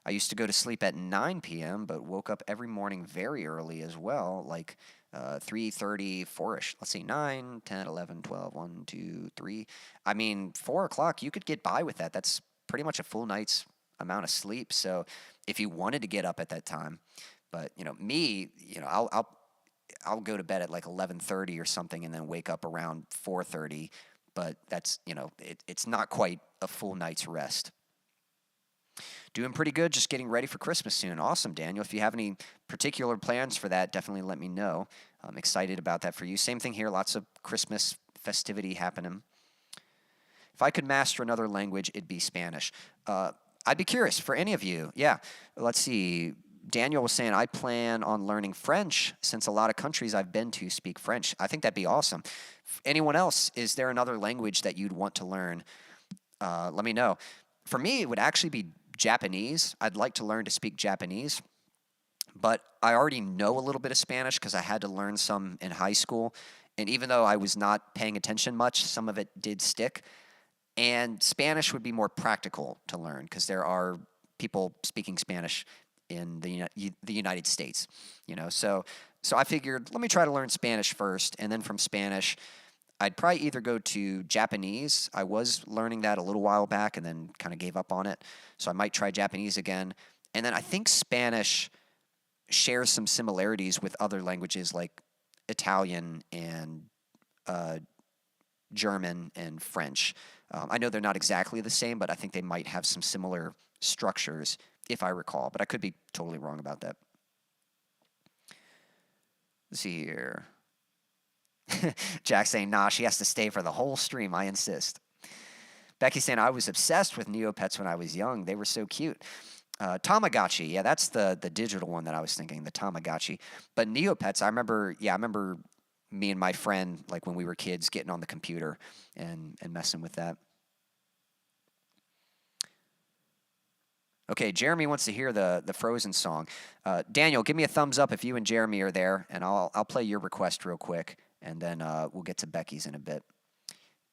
I used to go to sleep at 9 p.m., but woke up every morning very early as well, like 3:30, 4-ish. Let's see, 9, 10, 11, 12, 1, 2, 3. I mean, 4 o'clock, you could get by with that. That's pretty much a full night's amount of sleep. So if you wanted to get up at that time, but, me, I'll go to bed at like 11:30 or something and then wake up around 4:30. But that's, it's not quite a full night's rest. Doing pretty good, just getting ready for Christmas soon. Awesome, Daniel. If you have any particular plans for that, definitely let me know. I'm excited about that for you. Same thing here, lots of Christmas festivity happening. If I could master another language, it'd be Spanish. I'd be curious for any of you. Yeah, let's see. Daniel was saying, I plan on learning French since a lot of countries I've been to speak French. I think that'd be awesome. Anyone else, is there another language that you'd want to learn? Let me know. For me, it would actually be Japanese. I'd like to learn to speak Japanese, but I already know a little bit of Spanish because I had to learn some in high school. And even though I was not paying attention much, some of it did stick. And Spanish would be more practical to learn because there are people speaking Spanish in the United States, So I figured, let me try to learn Spanish first, and then from Spanish, I'd probably either go to Japanese. I was learning that a little while back and then kind of gave up on it. So I might try Japanese again. And then I think Spanish shares some similarities with other languages like Italian and German and French. I know they're not exactly the same, but I think they might have some similar structures, if I recall. But I could be totally wrong about that. Let's see here. Jack saying, nah, she has to stay for the whole stream. I insist. Becky saying, I was obsessed with Neopets when I was young. They were so cute. Tamagotchi. Yeah, that's the digital one that I was thinking, the Tamagotchi. But Neopets, I remember me and my friend, like when we were kids, getting on the computer and messing with that. Okay, Jeremy wants to hear the Frozen song. Daniel, give me a thumbs up if you and Jeremy are there, and I'll play your request real quick, and then we'll get to Becky's in a bit.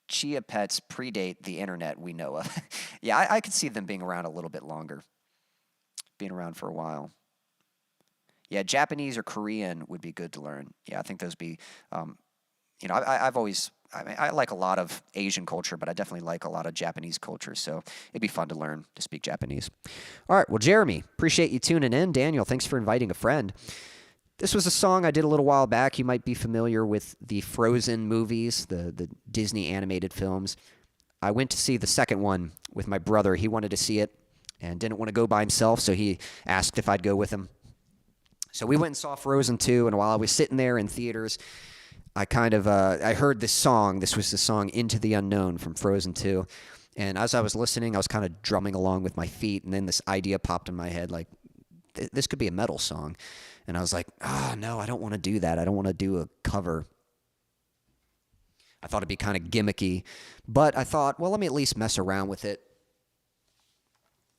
Chia Pets predate the internet we know of. Yeah, I could see them being around a little bit longer, being around for a while. Yeah, Japanese or Korean would be good to learn. Yeah, I think those be, I like a lot of Asian culture, but I definitely like a lot of Japanese culture, so it'd be fun to learn to speak Japanese. All right, well, Jeremy, appreciate you tuning in. Daniel, thanks for inviting a friend. This was a song I did a little while back. You might be familiar with the Frozen movies, the Disney animated films. I went to see the second one with my brother. He wanted to see it and didn't want to go by himself, so he asked if I'd go with him. So we went and saw Frozen 2, and while I was sitting there in theaters, I heard this song. This was the song Into the Unknown from Frozen 2. And as I was listening, I was kind of drumming along with my feet, and then this idea popped in my head, like, this could be a metal song. And I was like, oh, no, I don't want to do that. I don't want to do a cover. I thought it'd be kind of gimmicky. But I thought, well, let me at least mess around with it.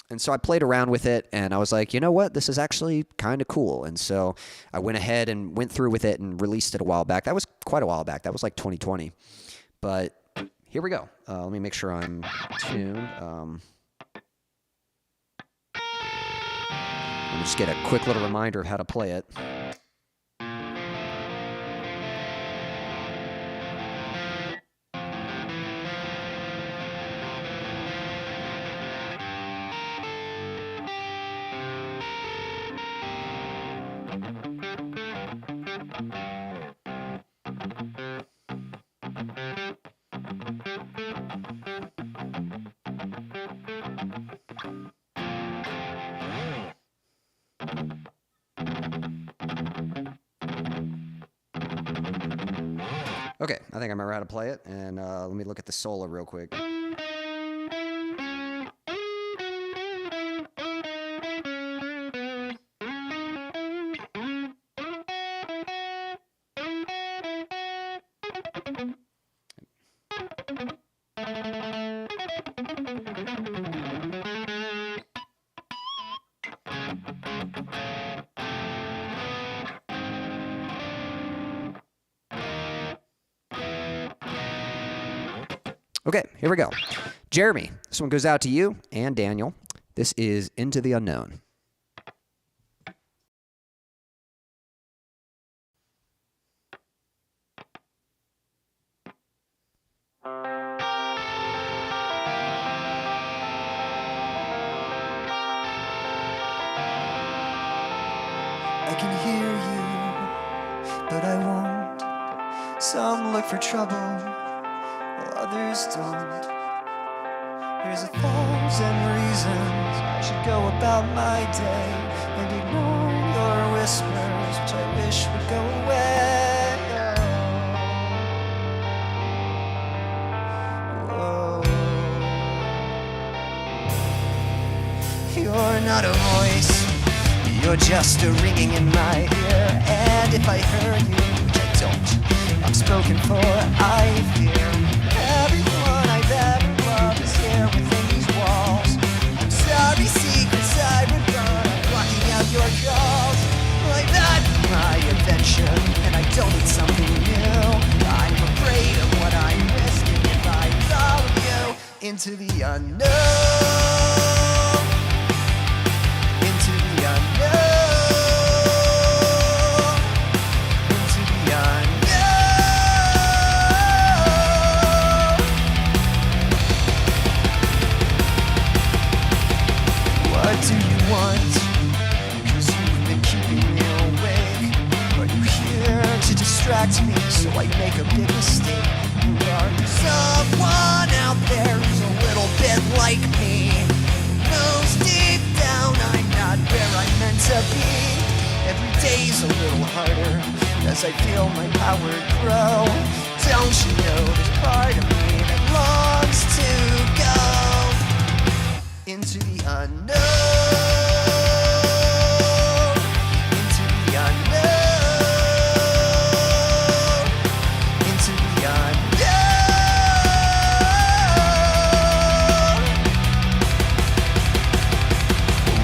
And so I played around with it, and I was like, you know what? This is actually kind of cool. And so I went ahead and went through with it and released it a while back. That was quite a while back. That was like 2020. But here we go. Let me make sure I'm tuned. Let me just get a quick little reminder of how to play it. Okay, I think I remember how to play it, and let me look at the solo real quick. Okay, here we go. Jeremy, this one goes out to you and Daniel. This is Into the Unknown. I can hear you, but I won't. Some look for trouble, while others don't. There's 1,000 reasons I should go about my day and ignore your whispers, which I wish would go away. Oh. You're not a voice, you're just a ringing in my ear. And if I heard you, which I don't, I'm spoken for, I fear. Everyone I've ever loved is here within these walls. I'm sorry, secrets I would run, I'm blocking out your calls. Like that's my invention, and I don't need something new. I'm afraid of what I'm risking if I follow you into the unknown. Into the unknown. Into the unknown. What do you want? 'Cause you've been keeping me awake. Are you here to distract me so I make a big mistake? Are you someone out there who's a little bit like me? Knows deep down I'm not where I'm meant to be. Every day's a little harder as I feel my power grow. Don't you know there's part of me that longs to go into the unknown. Into the unknown. Into the unknown.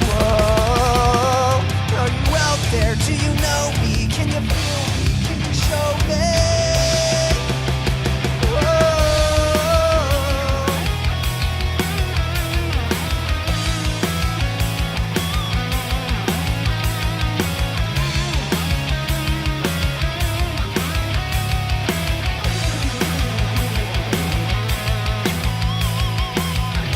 Whoa, are you out there? Do you know me? Can you feel me? Can you show me? Whoa.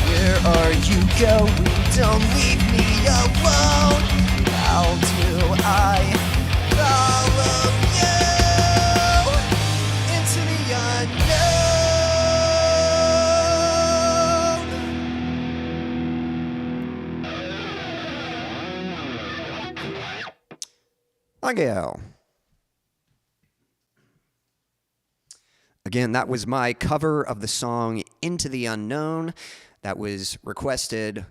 Where are you going? Don't leave me alone. How do I follow you into the unknown? I go. Again, that was my cover of the song Into the Unknown. That was requested,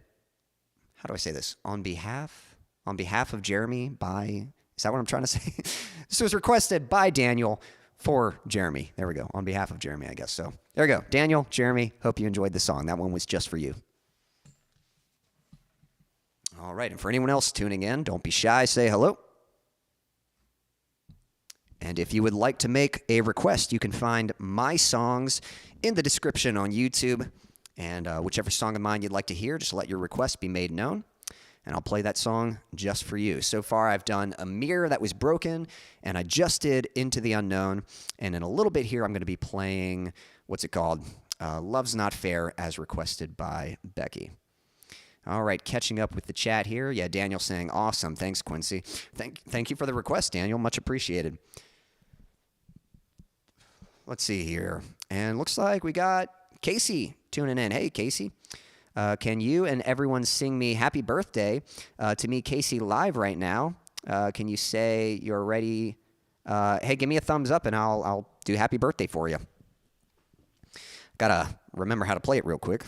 how do I say this? On behalf of Jeremy by, is that what I'm trying to say? This was requested by Daniel for Jeremy. There we go. On behalf of Jeremy, I guess. So there we go. Daniel, Jeremy, hope you enjoyed the song. That one was just for you. All right. And for anyone else tuning in, don't be shy. Say hello. And if you would like to make a request, you can find my songs in the description on YouTube. And whichever song of mine you'd like to hear, just let your request be made known. And I'll play that song just for you. So far, I've done A Mirror That Was Broken, and I just did Into the Unknown. And in a little bit here, I'm going to be playing, what's it called? Love's Not Fair, as requested by Becky. All right, catching up with the chat here. Yeah, Daniel saying, awesome. Thanks, Quincy. Thank you for the request, Daniel. Much appreciated. Let's see here. And looks like we got Casey tuning in. Hey, Casey. Can you and everyone sing me happy birthday to me, Casey, live right now? Can you say you're ready? Hey, give me a thumbs up and I'll do happy birthday for you. Gotta remember how to play it real quick.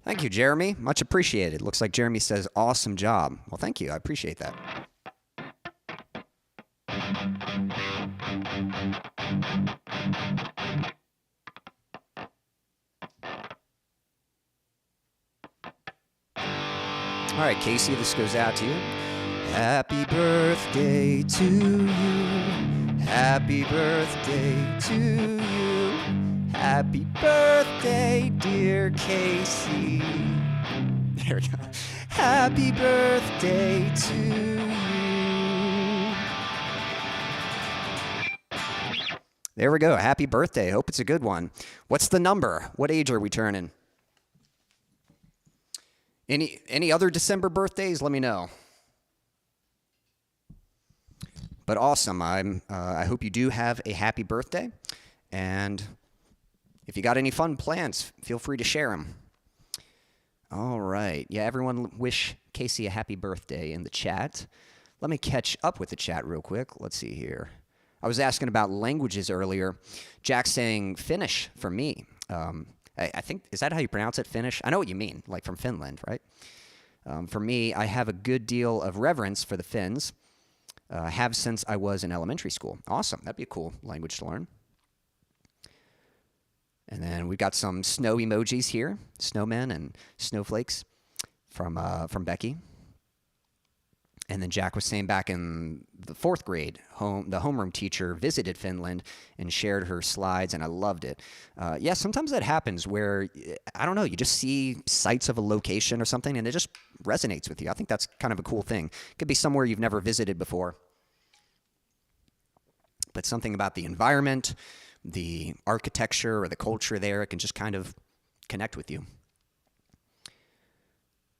Thank you, Jeremy. Much appreciated. Looks like Jeremy says, awesome job. Well, thank you. I appreciate that. All right, Casey, this goes out to you. Happy birthday to you. Happy birthday to you. Happy birthday, dear Casey. There we go. Happy birthday to you. There we go. Happy birthday. Hope it's a good one. What's the number? What age are we turning? Any other December birthdays? Let me know. But awesome. I hope you do have a happy birthday. And if you got any fun plans, feel free to share them. All right. Yeah, everyone wish Casey a happy birthday in the chat. Let me catch up with the chat real quick. Let's see here. I was asking about languages earlier. Jack's saying Finnish for me. I think, is that how you pronounce it, Finnish? I know what you mean, like from Finland, right? For me, I have a good deal of reverence for the Finns. Have since I was in elementary school. Awesome. That'd be a cool language to learn. And then we got some snow emojis here, snowmen and snowflakes from Becky. And then Jack was saying back in the 4th grade, the homeroom teacher visited Finland and shared her slides, and I loved it. Yeah, sometimes that happens where, I don't know, you just see sites of a location or something, and it just resonates with you. I think that's kind of a cool thing. It could be somewhere you've never visited before. But something about the environment, the architecture, or the culture there, it can just kind of connect with you.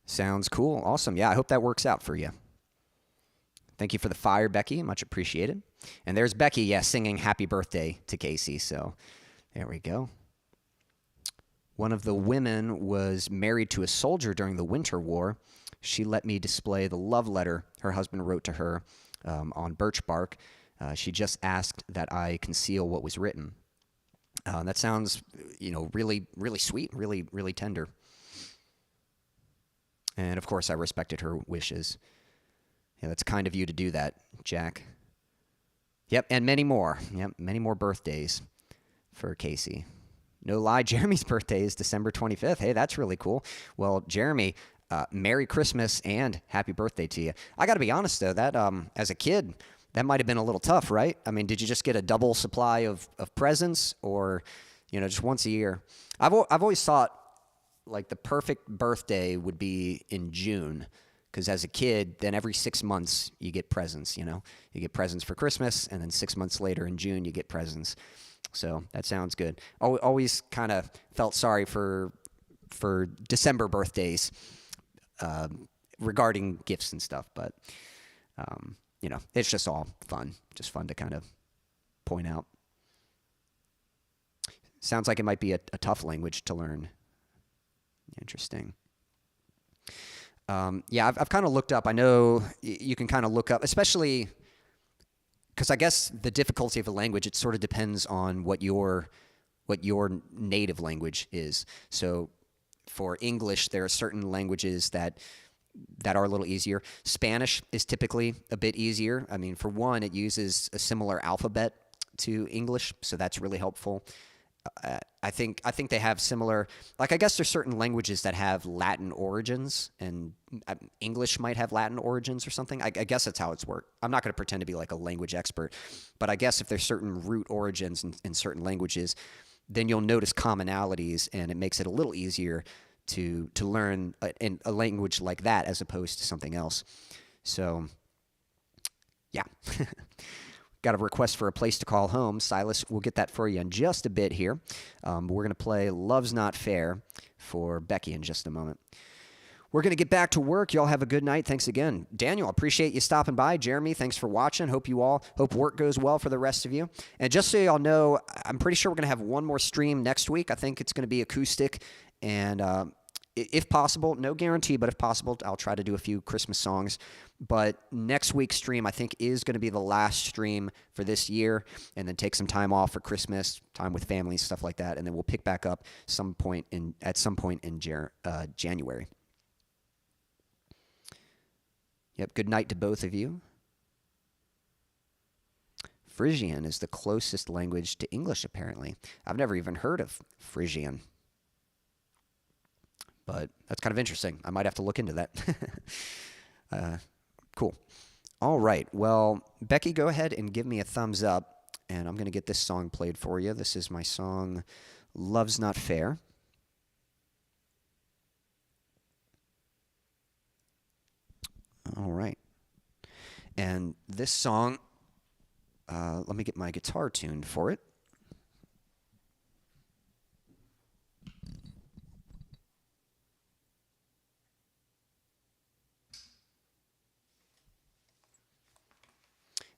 Sounds cool. Awesome. Yeah, I hope that works out for you. Thank you for the fire, Becky. Much appreciated. And there's Becky, yeah, singing happy birthday to Casey. So there we go. One of the women was married to a soldier during the Winter War. She let me display the love letter her husband wrote to her on birch bark. She just asked that I conceal what was written. That sounds, really, really sweet, really, really tender. And, of course, I respected her wishes. Yeah, that's kind of you to do that, Jack. Yep, and many more. Yep, many more birthdays for Casey. No lie, Jeremy's birthday is December 25th. Hey, that's really cool. Well, Jeremy, Merry Christmas and happy birthday to you. I got to be honest, though, that as a kid, that might have been a little tough, right? I mean, did you just get a double supply of presents or, just once a year? I've always thought, like, the perfect birthday would be in June. Because as a kid, then every 6 months you get presents, You get presents for Christmas, and then 6 months later in June you get presents. So that sounds good. Always kind of felt sorry for December birthdays regarding gifts and stuff. But, it's just all fun. Just fun to kind of point out. Sounds like it might be a tough language to learn. Interesting. Yeah, I've kind of looked up. I know you can kind of look up, especially because I guess the difficulty of a language, it sort of depends on what your native language is. So for English, there are certain languages that are a little easier. Spanish is typically a bit easier. I mean, for one, it uses a similar alphabet to English, so that's really helpful. I think they have similar, like, I guess there's certain languages that have Latin origins, and English might have Latin origins or something. I guess that's how it's worked. I'm not going to pretend to be like a language expert, but I guess if there's certain root origins in certain languages, then you'll notice commonalities, and it makes it a little easier to learn a language like that as opposed to something else. So, yeah. Got a request for a place to call home. Silas, we'll get that for you in just a bit here. We're going to play Love's Not Fair for Becky in just a moment. We're going to get back to work. Y'all have a good night. Thanks again. Daniel, appreciate you stopping by. Jeremy, thanks for watching. Hope work goes well for the rest of you. And just so y'all know, I'm pretty sure we're going to have one more stream next week. I think it's going to be acoustic. And if possible, no guarantee, but if possible, I'll try to do a few Christmas songs. But next week's stream, I think, is going to be the last stream for this year, and then take some time off for Christmas, time with family, stuff like that, and then we'll pick back up at some point in January. Yep, good night to both of you. Frisian is the closest language to English, apparently. I've never even heard of Frisian. But that's kind of interesting. I might have to look into that. Cool. All right. Well, Becky, go ahead and give me a thumbs up, and I'm going to get this song played for you. This is my song, Love's Not Fair. All right. And this song, let me get my guitar tuned for it.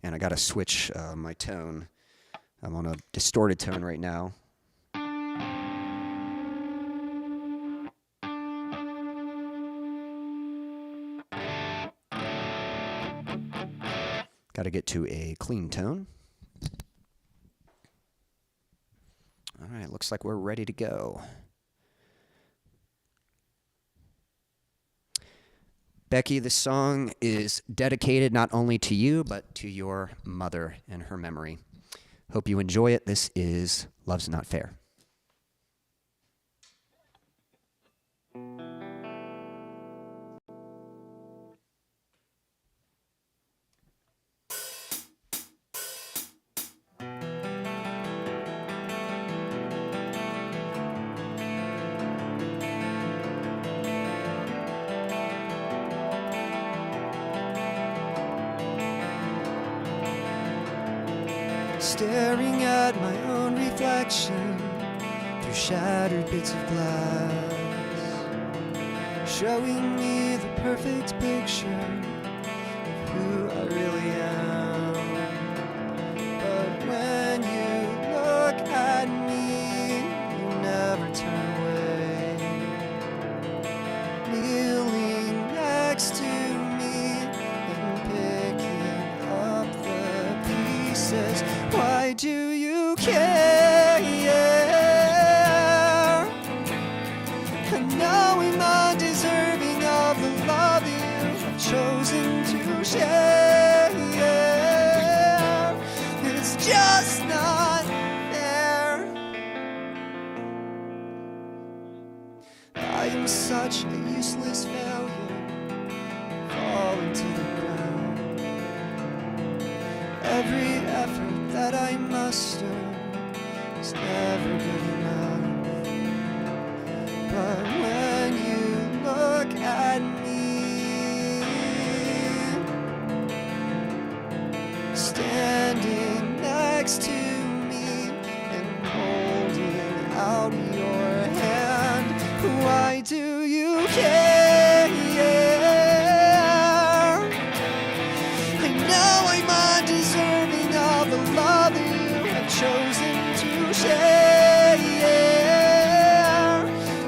And I got to switch my tone. I'm on a distorted tone right now. Got to get to a clean tone. All right, looks like we're ready to go. Becky, this song is dedicated not only to you, but to your mother and her memory. Hope you enjoy it. This is Love's Not Fair. Staring at my own reflection through shattered bits of glass, showing me the perfect picture of who I really am. But when you look at me, you never turn away, kneeling next to me and picking up the pieces. Why do you care? And now I'm undeserving of the love you have chosen to share. It's just not fair. I am such a useless failure, falling to the ground. Every effort that I muster is never good enough. But when you look at me, standing next to me and holding out your hand, why do you care? I know I'm undeserving of the love that you have chosen to share.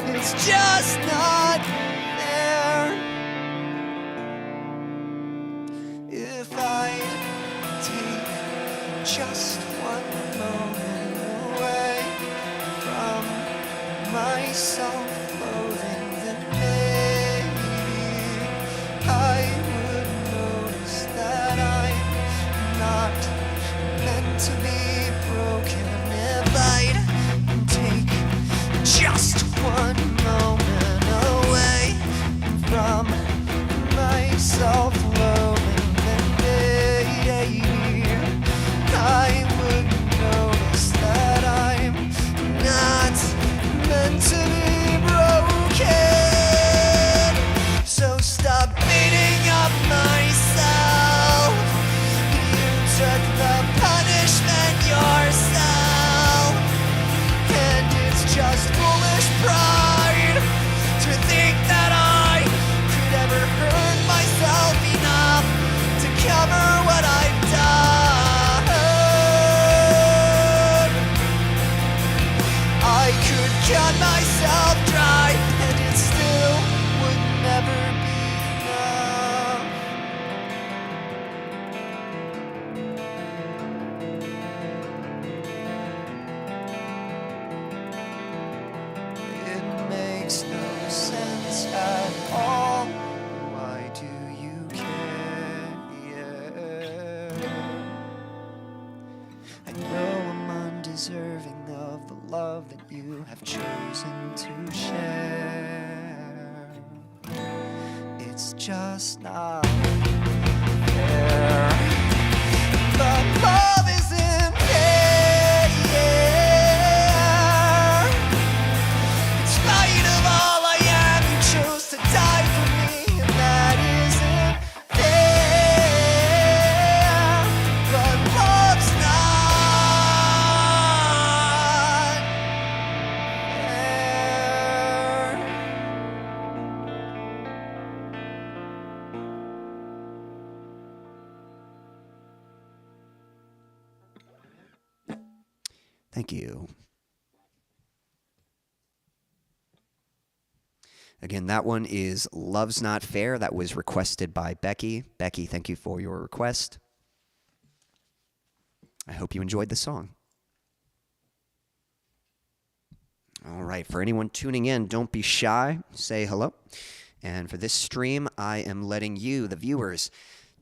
It's just not fair. If I take just one moment away from my self-loathing, then maybe I would notice that I'm not meant to be broken. If I'd take just one moment away from my self-loathing, then maybe I would notice that I'm not meant to be broken. So stop beating up myself. You took the punishment yourself, and it's just foolish pride to think that I could ever hurt myself enough to cover what I've done. I could cut myself dry, and it still would never be enough. It makes no sense at all. Why do you care? I know I'm undeserving of the love that you have chosen to share. It's just not fair. But love isn't fair. Thank you. Again, that one is Love's Not Fair. That was requested by Becky. Becky, thank you for your request. I hope you enjoyed the song. All right, for anyone tuning in, don't be shy. Say hello. And for this stream, I am letting you, the viewers,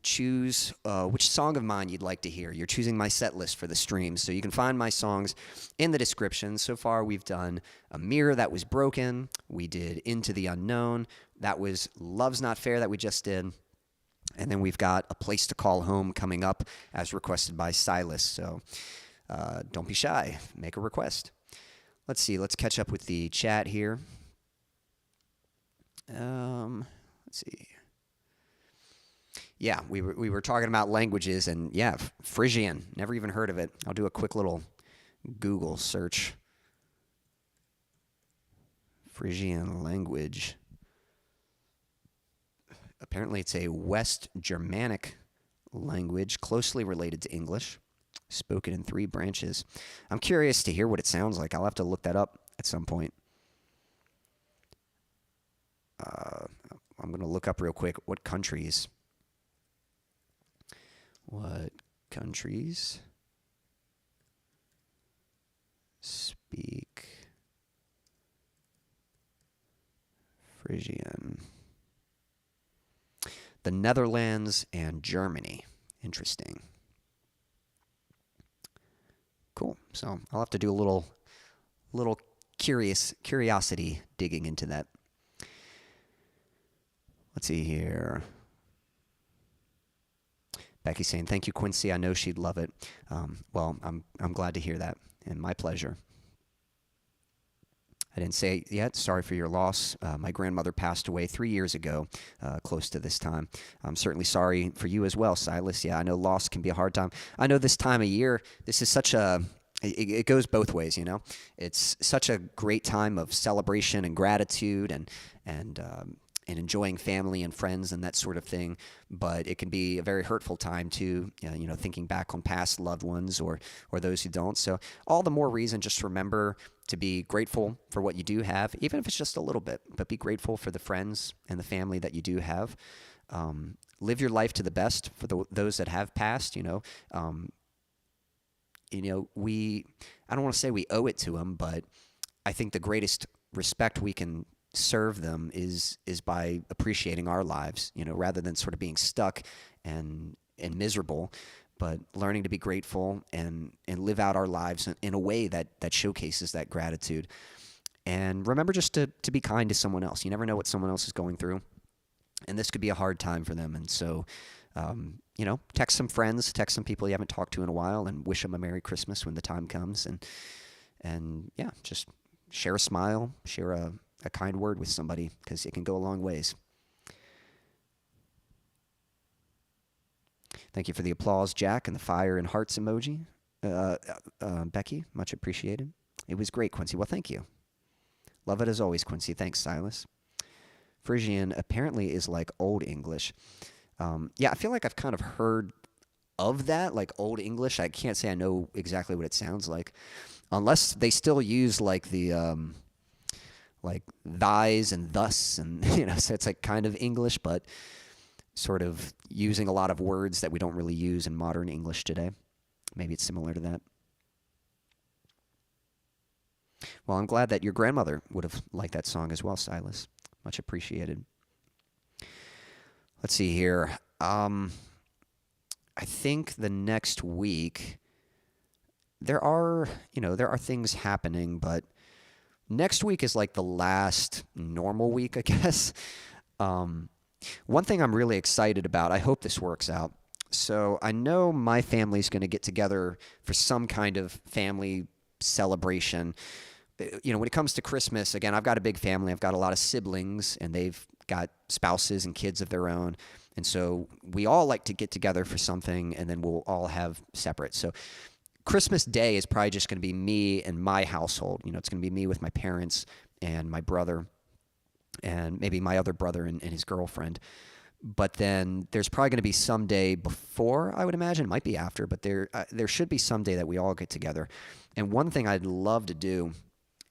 choose which song of mine you'd like to hear. You're choosing my set list for the stream, so you can find my songs in the description. So far, we've done A Mirror That Was Broken. We did Into the Unknown. That was Love's Not Fair that we just did. And then we've got A Place to Call Home coming up as requested by Silas. So don't be shy. Make a request. Let's see. Let's catch up with the chat here. Let's see. Yeah, we were talking about languages, and yeah, Frisian. Never even heard of it. I'll do a quick little Google search. Frisian language. Apparently, it's a West Germanic language closely related to English, spoken in 3 branches. I'm curious to hear what it sounds like. I'll have to look that up at some point. I'm going to look up real quick what countries speak Frisian? The Netherlands and Germany. Interesting. Cool. So I'll have to do a little curiosity digging into that. Let's see here. Becky saying, thank you, Quincy. I know she'd love it. Well, I'm glad to hear that, and my pleasure. I didn't say it yet. Sorry for your loss. My grandmother passed away 3 years ago, close to this time. I'm certainly sorry for you as well, Silas. Yeah, I know loss can be a hard time. I know this time of year, this is such a... It goes both ways, you know. It's such a great time of celebration and gratitude and enjoying family and friends and that sort of thing. But it can be a very hurtful time too, you know, thinking back on past loved ones or those who don't. So all the more reason just to remember to be grateful for what you do have, even if it's just a little bit, but be grateful for the friends and the family that you do have. Live your life to the best for those that have passed, you know. I don't want to say we owe it to them, but I think the greatest respect we can serve them is by appreciating our lives, you know, rather than sort of being stuck and miserable, but learning to be grateful and live out our lives in a way that showcases that gratitude. And remember just to be kind to someone else. You never know what someone else is going through, and this could be a hard time for them. And so, you know, text some friends, text some people you haven't talked to in a while, and wish them a Merry Christmas when the time comes. And yeah, just share a smile, share a kind word with somebody, because it can go a long ways. Thank you for the applause, Jack, and the fire and hearts emoji. Becky, much appreciated. It was great, Quincy. Well, thank you. Love it as always, Quincy. Thanks, Silas. Frisian apparently is like Old English. Yeah, I feel like I've kind of heard of that, like Old English. I can't say I know exactly what it sounds like, unless they still use like the like thys and thus, and you know, so it's like kind of English, but sort of using a lot of words that we don't really use in modern English today. Maybe it's similar to that. Well, I'm glad that your grandmother would have liked that song as well, Silas. Much appreciated. Let's see here. I think the next week there are things happening, but next week is like the last normal week, I guess. One thing I'm really excited about, I hope this works out. So I know my family's going to get together for some kind of family celebration. You know, when it comes to Christmas, again, I've got a big family. I've got a lot of siblings, and they've got spouses and kids of their own. And so we all like to get together for something, and then we'll all have separate. So Christmas Day is probably just going to be me and my household. You know, it's going to be me with my parents and my brother and maybe my other brother and his girlfriend. But then there's probably going to be some day before, I would imagine. It might be after, but there should be some day that we all get together. And one thing I'd love to do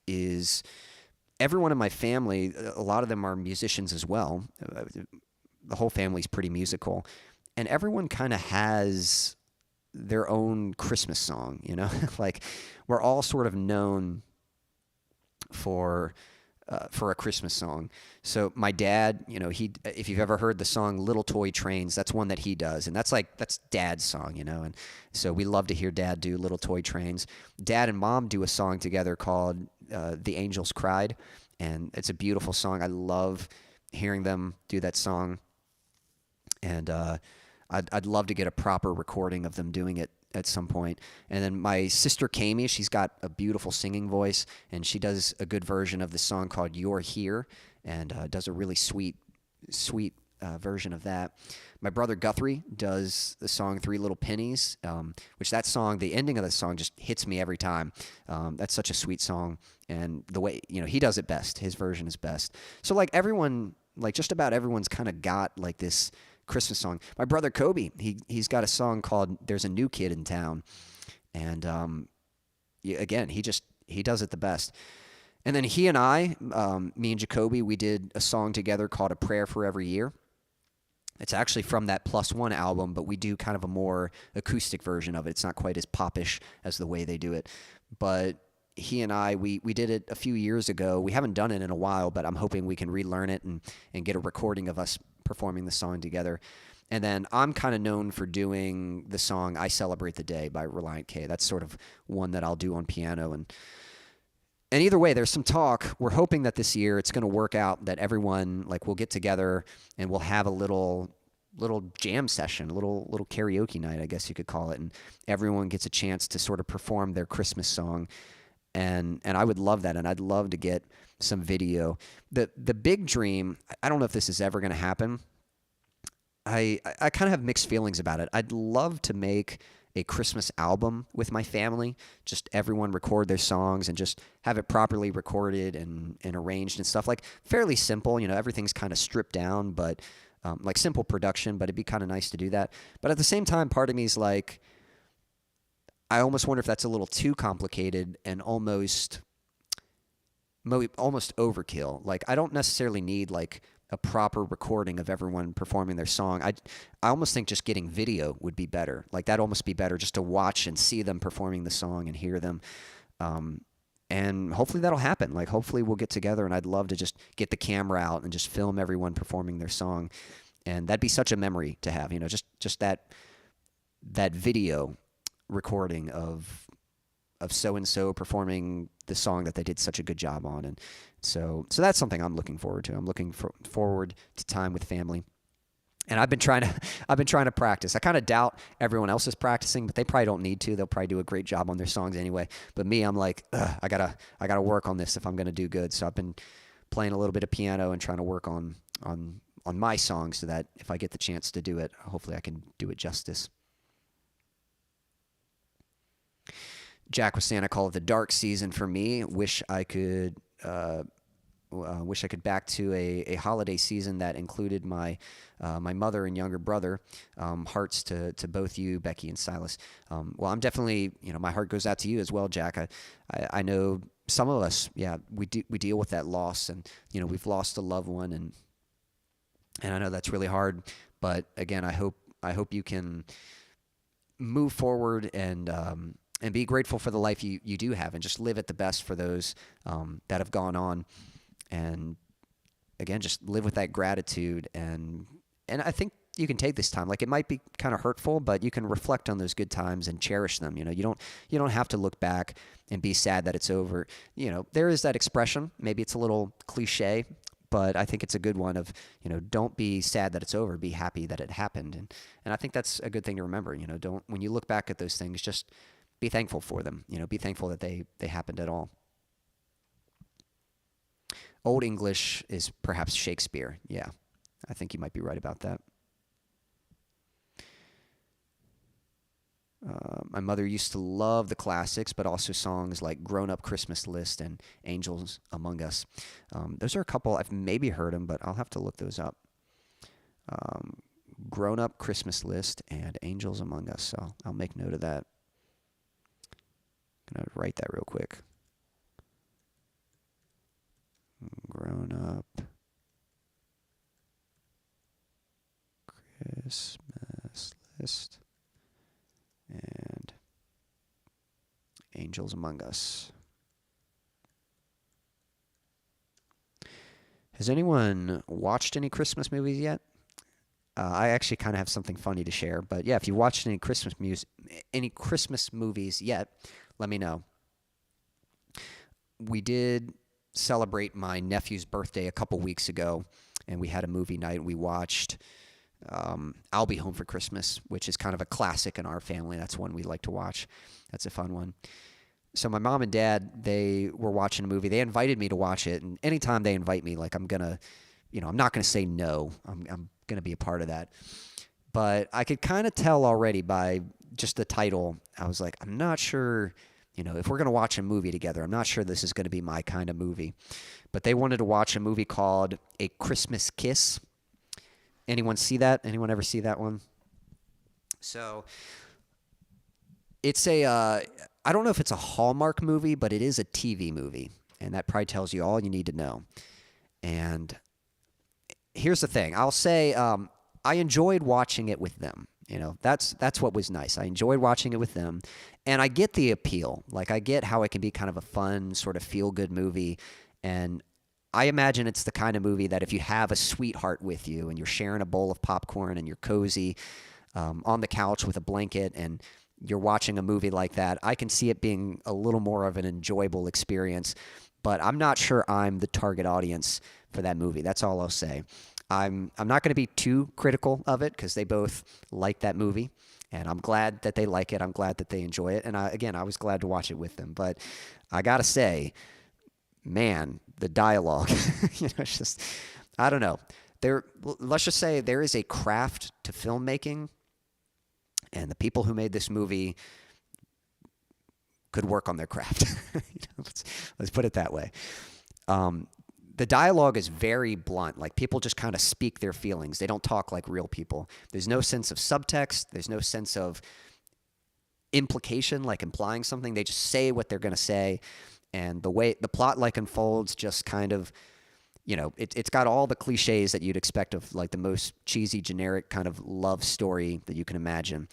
is everyone in my family, a lot of them are musicians as well. The whole family's pretty musical. And everyone kind of has their own Christmas song, you know? Like, we're all sort of known for a Christmas song. So my dad, you know, if you've ever heard the song Little Toy Trains, that's one that he does. And that's Dad's song, you know. And so we love to hear Dad do Little Toy Trains. Dad and Mom do a song together called The Angels Cried. And it's a beautiful song. I love hearing them do that song. And I'd love to get a proper recording of them doing it at some point. And then my sister Kame, she's got a beautiful singing voice, and she does a good version of the song called You're Here, and does a really sweet version of that. My brother Guthrie does the song Three Little Pennies, which that song, the ending of the song just hits me every time. That's such a sweet song, and the way, you know, he does it best. His version is best. So like everyone, like just about everyone's kind of got like this Christmas song. My brother Kobe, he's got a song called There's a New Kid in Town. And again, he does it the best. And then he and I, me and Jacoby, we did a song together called A Prayer for Every Year. It's actually from that Plus One album, but we do kind of a more acoustic version of it. It's not quite as popish as the way they do it. But he and I, we did it a few years ago. We haven't done it in a while, but I'm hoping we can relearn it and get a recording of us performing the song together. And then I'm kind of known for doing the song I Celebrate the Day by Reliant K. That's sort of one that I'll do on piano. And either way, there's some talk. We're hoping that this year it's going to work out, that everyone, like, will get together and we'll have a little jam session, a little karaoke night, I guess you could call it. And everyone gets a chance to sort of perform their Christmas song. And I would love that, and I'd love to get some video. The big dream, I don't know if this is ever going to happen. I kind of have mixed feelings about it. I'd love to make a Christmas album with my family, just everyone record their songs and just have it properly recorded and arranged and stuff. Like, fairly simple, you know, everything's kind of stripped down, but like simple production, but it'd be kind of nice to do that. But at the same time, part of me is like, I almost wonder if that's a little too complicated and almost overkill. Like, I don't necessarily need like a proper recording of everyone performing their song. I almost think just getting video would be better. Like, that'd almost be better just to watch and see them performing the song and hear them. And hopefully that'll happen. Like, hopefully we'll get together, and I'd love to just get the camera out and just film everyone performing their song. And that'd be such a memory to have, you know, just that video recording of so-and-so performing the song that they did such a good job on. And so that's something I'm looking forward to. I'm looking forward to time with family. And I've been trying to practice. I kind of doubt everyone else is practicing, but they probably don't need to. They'll probably do a great job on their songs anyway. But me, I'm like, I gotta work on this if I'm gonna do good. So I've been playing a little bit of piano and trying to work on my songs so that if I get the chance to do it, hopefully I can do it justice. Jack was saying, I call it the dark season for me. Wish I could back to a holiday season that included my mother and younger brother. Hearts to both you, Becky and Silas. Well, I'm definitely, you know, my heart goes out to you as well, Jack. I know some of us, yeah, we deal with that loss, and you know, we've lost a loved one, and I know that's really hard. But again, I hope you can move forward and be grateful for the life you do have, and just live at the best for those that have gone on. And again, just live with that gratitude. And I think you can take this time. Like, it might be kind of hurtful, but you can reflect on those good times and cherish them. You know, you don't have to look back and be sad that it's over. You know, there is that expression. Maybe it's a little cliche, but I think it's a good one of, you know, don't be sad that it's over. Be happy that it happened. And I think that's a good thing to remember. You know, when you look back at those things, just be thankful for them. You know, be thankful that they happened at all. Old English is perhaps Shakespeare. Yeah, I think you might be right about that. My mother used to love the classics, but also songs like Grown Up Christmas List and Angels Among Us. Those are a couple, I've maybe heard them, but I'll have to look those up. Grown-up Christmas list and Angels Among Us. So I'll make note of that. I'm going to write that real quick. Grown-up Christmas list and Angels Among Us. Has anyone watched any Christmas movies yet? I actually kind of have something funny to share, but yeah, if you watched any Christmas movies yet, let me know. We did celebrate my nephew's birthday a couple weeks ago, and we had a movie night. We watched I'll Be Home for Christmas, which is kind of a classic in our family. That's one we like to watch. That's a fun one. So my mom and dad, they were watching a movie. They invited me to watch it, and anytime they invite me, like I'm not gonna say no. I'm gonna be a part of that. But I could kind of tell already by just the title. I was like, I'm not sure, if we're gonna watch a movie together, I'm not sure this is gonna be my kind of movie. But they wanted to watch a movie called A Christmas Kiss. Anyone see that? Anyone ever see that one? So it's I don't know if it's a Hallmark movie, but it is a TV movie. And that probably tells you all you need to know. And here's the thing. I'll say I enjoyed watching it with them. That's what was nice. I enjoyed watching it with them. And I get the appeal. Like, I get how it can be kind of a fun, sort of feel-good movie. And I imagine it's the kind of movie that if you have a sweetheart with you and you're sharing a bowl of popcorn and you're cozy on the couch with a blanket and you're watching a movie like that, I can see it being a little more of an enjoyable experience. But I'm not sure I'm the target audience for that movie. That's all I'll say. I'm not going to be too critical of it because they both like that movie. And I'm glad that they like it. I'm glad that they enjoy it. And I was glad to watch it with them. But I got to say, man, the dialogue, it's just, I don't know. Let's just say there is a craft to filmmaking. And the people who made this movie could work on their craft. Let's put it that way. The dialogue is very blunt. Like, people just kind of speak their feelings. They don't talk like real people. There's no sense of subtext. There's no sense of implication, like implying something. They just say what they're going to say. And the way the plot unfolds just kind of, it's got all the cliches that you'd expect of like the most cheesy, generic kind of love story that you can imagine.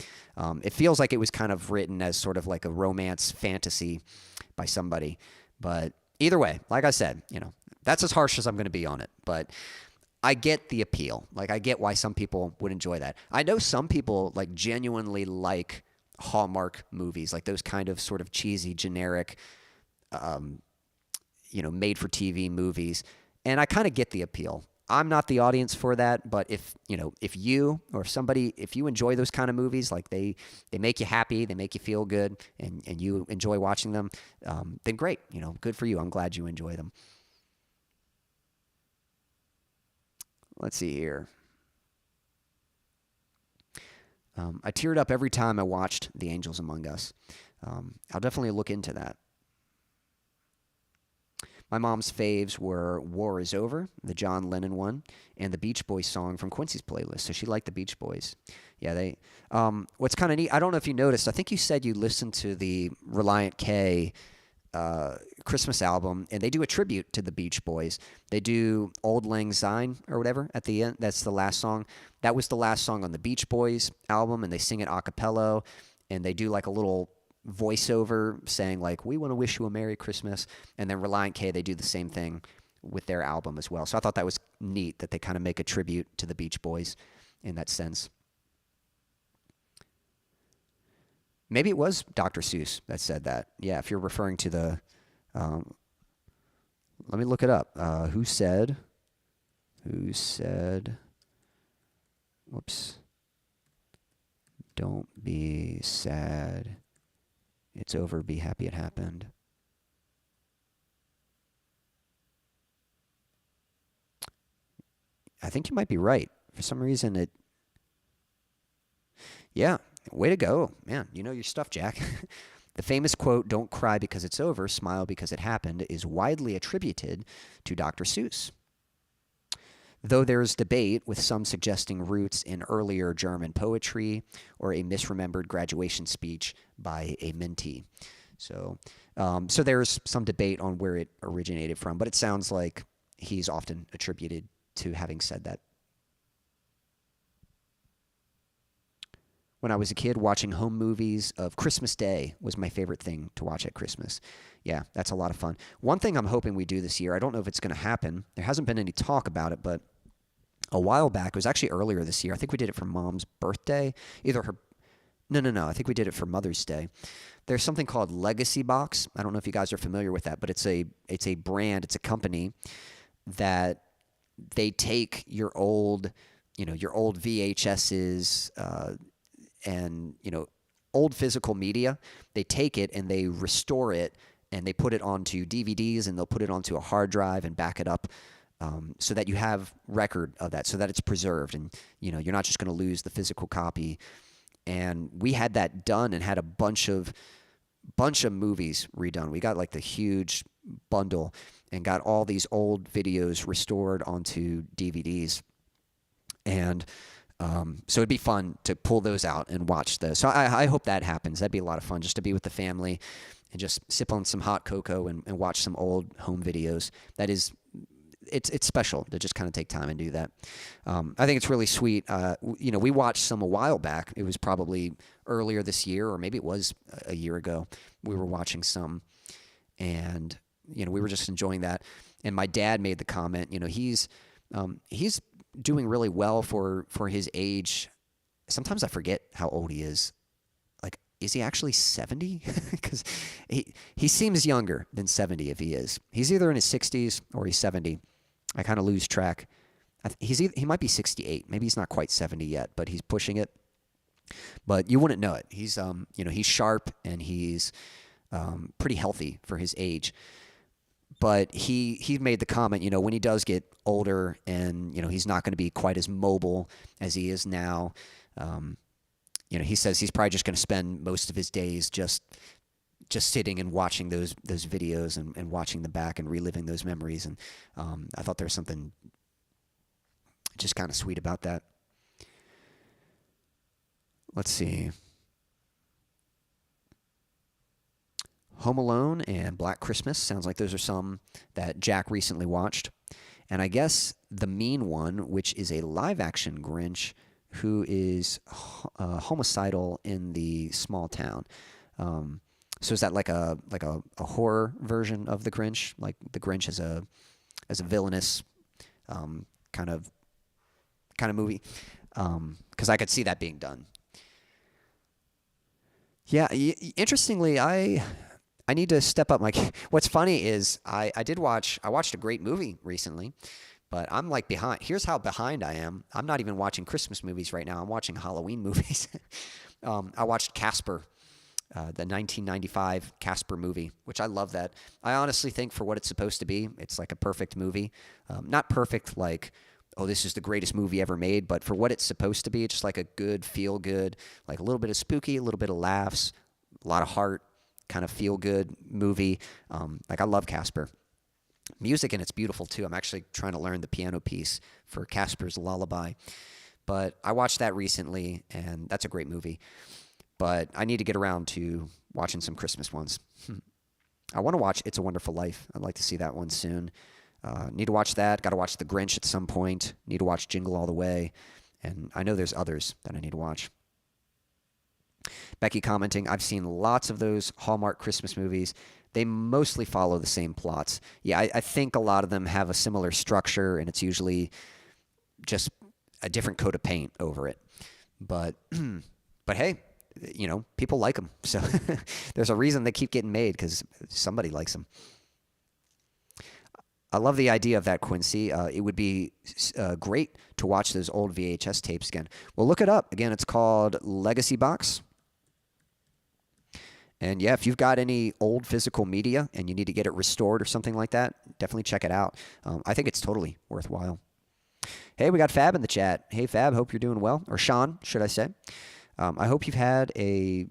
It feels like it was kind of written as sort of like a romance fantasy by somebody. But either way, like I said, that's as harsh as I'm going to be on it. But I get the appeal. Like, I get why some people would enjoy that. I know some people like genuinely like Hallmark movies, like those kind of sort of cheesy, generic, made for TV movies. And I kind of get the appeal. I'm not the audience for that, but if you or if you enjoy those kind of movies, like they make you happy, they make you feel good, and you enjoy watching them, then great. Good for you. I'm glad you enjoy them. Let's see here. I teared up every time I watched The Angels Among Us. I'll definitely look into that. My mom's faves were War Is Over, the John Lennon one, and the Beach Boys song from Quincy's playlist. So she liked the Beach Boys. Yeah, what's kind of neat, I don't know if you noticed, I think you said you listened to the Relient K Christmas album, and they do a tribute to the Beach Boys. They do Auld Lang Syne or whatever at the end. That's the last song. That was the last song on the Beach Boys album, and they sing it a cappella, and they do like a little voiceover saying like, we want to wish you a Merry Christmas. And then Relient K, they do the same thing with their album as well. So I thought that was neat that they kind of make a tribute to the Beach Boys in that sense. Maybe it was Dr. Seuss that said that. Yeah, if you're referring to the let me look it up. Who said whoops, don't be sad, it's over, be happy it happened. I think you might be right. For some reason yeah, way to go. Man, you know your stuff, Jack. The famous quote, "Don't cry because it's over, smile because it happened," is widely attributed to Dr. Seuss. though there's debate, with some suggesting roots in earlier German poetry or a misremembered graduation speech by a mentee. So there's some debate on where it originated from, but it sounds like he's often attributed to having said that. When I was a kid, watching home movies of Christmas Day was my favorite thing to watch at Christmas. Yeah, that's a lot of fun. One thing I'm hoping we do this year, I don't know if it's going to happen. There hasn't been any talk about it, but a while back, it was actually earlier this year. I think we did it for Mom's birthday. Either her... No. I think we did it for Mother's Day. There's something called Legacy Box. I don't know if you guys are familiar with that, but it's a brand, it's a company that they take your old VHSs, and old physical media. They take it and they restore it, and they put it onto DVDs, and they'll put it onto a hard drive and back it up, so that you have record of that, so that it's preserved, and you're not just going to lose the physical copy. And we had that done and had a bunch of movies redone. We got like the huge bundle and got all these old videos restored onto DVDs. And so it'd be fun to pull those out and watch those. So I hope that happens. That'd be a lot of fun, just to be with the family and just sip on some hot cocoa and watch some old home videos. It's special to just kind of take time and do that. I think it's really sweet. We watched some a while back. It was probably earlier this year, or maybe it was a year ago. We were watching some, and we were just enjoying that. And my dad made the comment. He's doing really well for his age. Sometimes I forget how old he is. Like, is he actually 70? Because he seems younger than 70 if he is. He's either in his 60s or he's 70. I kind of lose track. He might be 68. Maybe he's not quite 70 yet, but he's pushing it. But you wouldn't know it. He's he's sharp, and he's pretty healthy for his age. But he made the comment, when he does get older, and he's not going to be quite as mobile as he is now. He says he's probably just going to spend most of his days just sitting and watching those videos and watching them back and reliving those memories. And I thought there was something just kind of sweet about that. Let's see. Home Alone and Black Christmas. Sounds like those are some that Jack recently watched. And I guess The Mean One, which is a live-action Grinch who is homicidal in the small town. So is that like a horror version of the Grinch? Like the Grinch as a villainous kind of movie? Because I could see that being done. Yeah, interestingly, I need to step up. What's funny is I watched a great movie recently, but I'm like behind. Here's how behind I am. I'm not even watching Christmas movies right now. I'm watching Halloween movies. I watched Casper. The 1995 Casper movie, which I love that. I honestly think for what it's supposed to be, it's like a perfect movie. Not perfect like, oh, this is the greatest movie ever made, but for what it's supposed to be, it's just like a good, feel-good, like a little bit of spooky, a little bit of laughs, a lot of heart, kind of feel-good movie. I love Casper. Music, and it's beautiful, too. I'm actually trying to learn the piano piece for Casper's Lullaby. But I watched that recently, and that's a great movie. But I need to get around to watching some Christmas ones. I want to watch It's a Wonderful Life. I'd like to see that one soon. Need to watch that. Got to watch The Grinch at some point. Need to watch Jingle All the Way. And I know there's others that I need to watch. Becky commenting, I've seen lots of those Hallmark Christmas movies. They mostly follow the same plots. Yeah, I think a lot of them have a similar structure, and it's usually just a different coat of paint over it. But hey, people like them. So there's a reason they keep getting made, because somebody likes them. I love the idea of that, Quincy. It would be great to watch those old VHS tapes again. Well, look it up. Again, it's called Legacy Box. And yeah, if you've got any old physical media and you need to get it restored or something like that, definitely check it out. I think it's totally worthwhile. Hey, we got Fab in the chat. Hey, Fab, hope you're doing well. Or Sean, should I say. I hope you've had a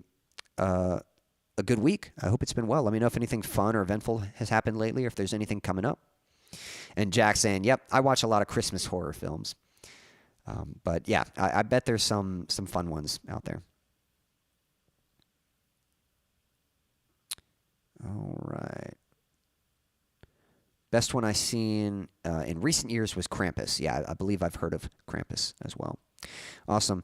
good week. I hope it's been well. Let me know if anything fun or eventful has happened lately, or if there's anything coming up. And Jack saying, yep, I watch a lot of Christmas horror films. But yeah, I bet there's some fun ones out there. All right. Best one I've seen in recent years was Krampus. Yeah, I believe I've heard of Krampus as well. Awesome.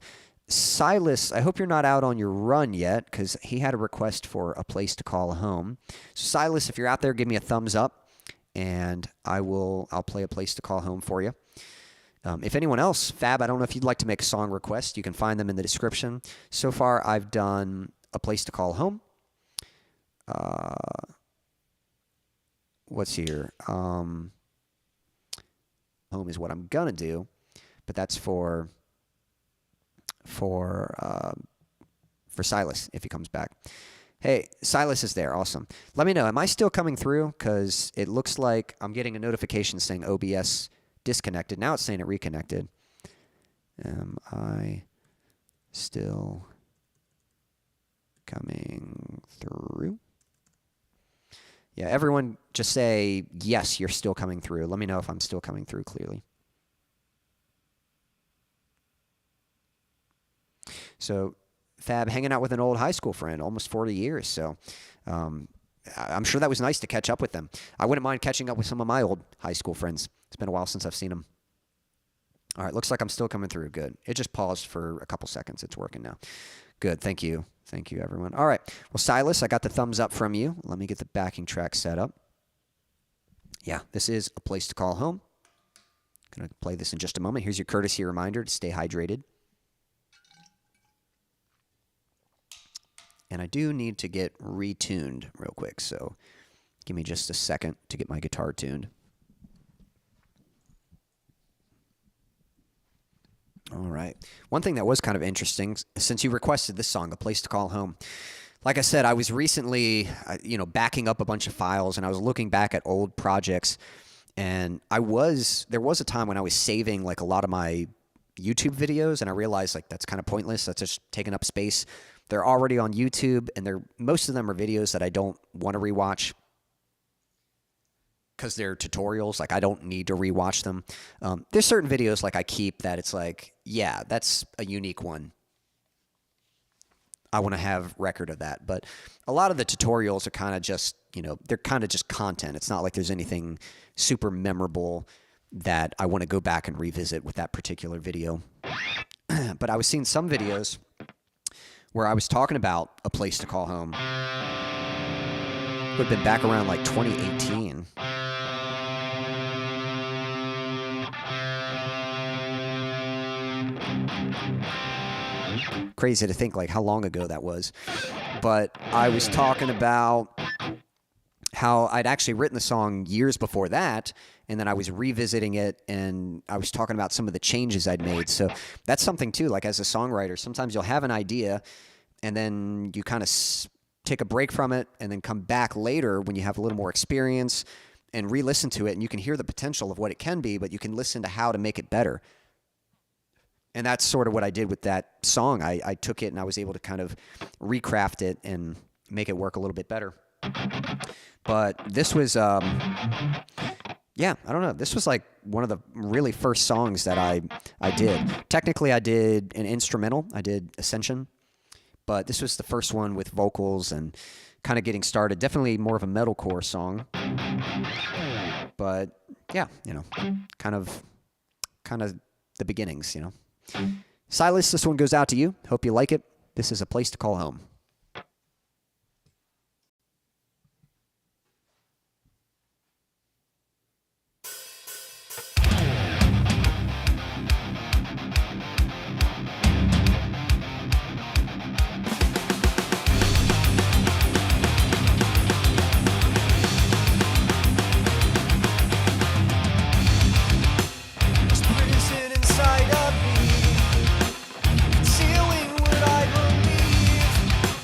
Silas, I hope you're not out on your run yet, because he had a request for a place to call home. So Silas, if you're out there, give me a thumbs up, and I'll play a place to call home for you. If anyone else, Fab, I don't know if you'd like to make a song request. You can find them in the description. So far, I've done A Place to Call Home. What's here? Home is what I'm gonna do, but that's for Silas if he comes back. Hey, Silas is there. Awesome. Let me know. Am I still coming through? Because it looks like I'm getting a notification saying OBS disconnected. Now it's saying it reconnected. Am I still coming through? Yeah, everyone just say, yes, you're still coming through. Let me know if I'm still coming through clearly. So, Fab, hanging out with an old high school friend, almost 40 years. So, I'm sure that was nice to catch up with them. I wouldn't mind catching up with some of my old high school friends. It's been a while since I've seen them. All right, looks like I'm still coming through. Good. It just paused for a couple seconds. It's working now. Good. Thank you. Thank you, everyone. All right. Well, Silas, I got the thumbs up from you. Let me get the backing track set up. Yeah, this is A Place to Call Home. Going to play this in just a moment. Here's your courtesy reminder to stay hydrated. And I do need to get retuned real quick, so give me just a second to get my guitar tuned. All right. One thing that was kind of interesting, since you requested this song, A Place to Call Home, like I said, I was recently, backing up a bunch of files, and I was looking back at old projects, and there was a time when I was saving like a lot of my YouTube videos, and I realized like that's kind of pointless. That's just taking up space. They're already on YouTube, and most of them are videos that I don't want to rewatch because they're tutorials. Like, I don't need to rewatch them. There's certain videos like I keep that it's like, yeah, that's a unique one. I want to have record of that. But a lot of the tutorials are kind of just, they're kind of just content. It's not like there's anything super memorable that I want to go back and revisit with that particular video. But I was seeing some videos where I was talking about A Place to Call Home. It would have been back around like 2018. Crazy to think like how long ago that was. But I was talking about how I'd actually written the song years before that, and then I was revisiting it, and I was talking about some of the changes I'd made. So that's something too, like as a songwriter, sometimes you'll have an idea, and then you kind of take a break from it, and then come back later when you have a little more experience and re-listen to it, and you can hear the potential of what it can be, but you can listen to how to make it better. And that's sort of what I did with that song. I took it and I was able to kind of recraft it and make it work a little bit better. But this was, I don't know. This was like one of the really first songs that I did. Technically, I did an instrumental. I did Ascension. But this was the first one with vocals and kind of getting started. Definitely more of a metalcore song. But yeah, kind of the beginnings, Silas, this one goes out to you. Hope you like it. This is A Place to Call Home. Inside of me, concealing what I believe.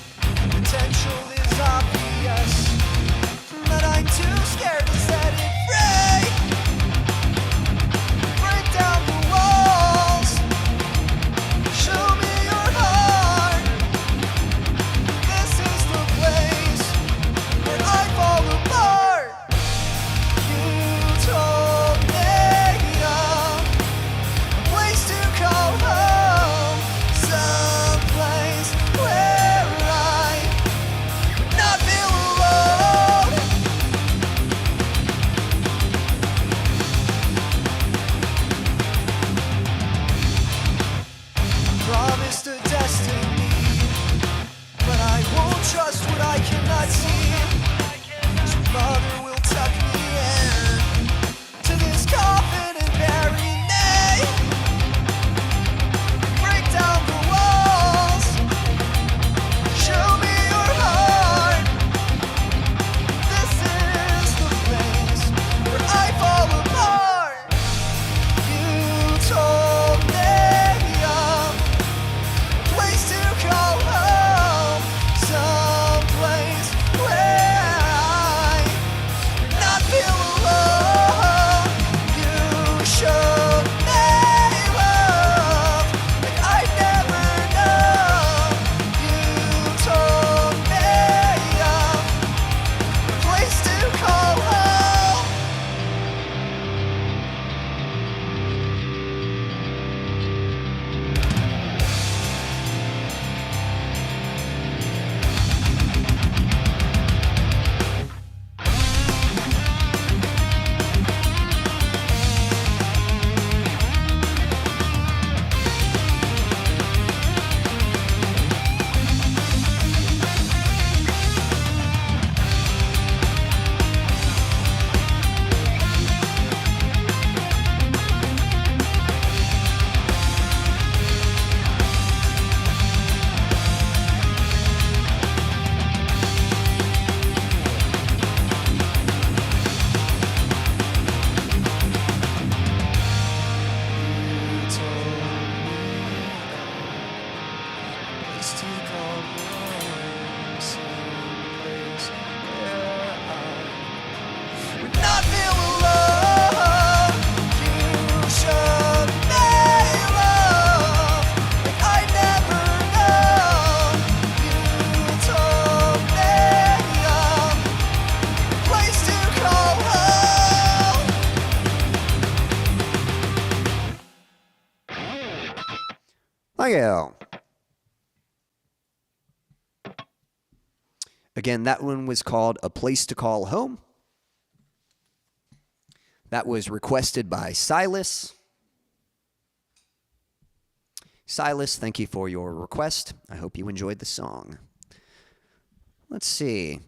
Michael. Again, that one was called A Place to Call Home. That was requested by Silas. Silas, thank you for your request. I hope you enjoyed the song. Let's see.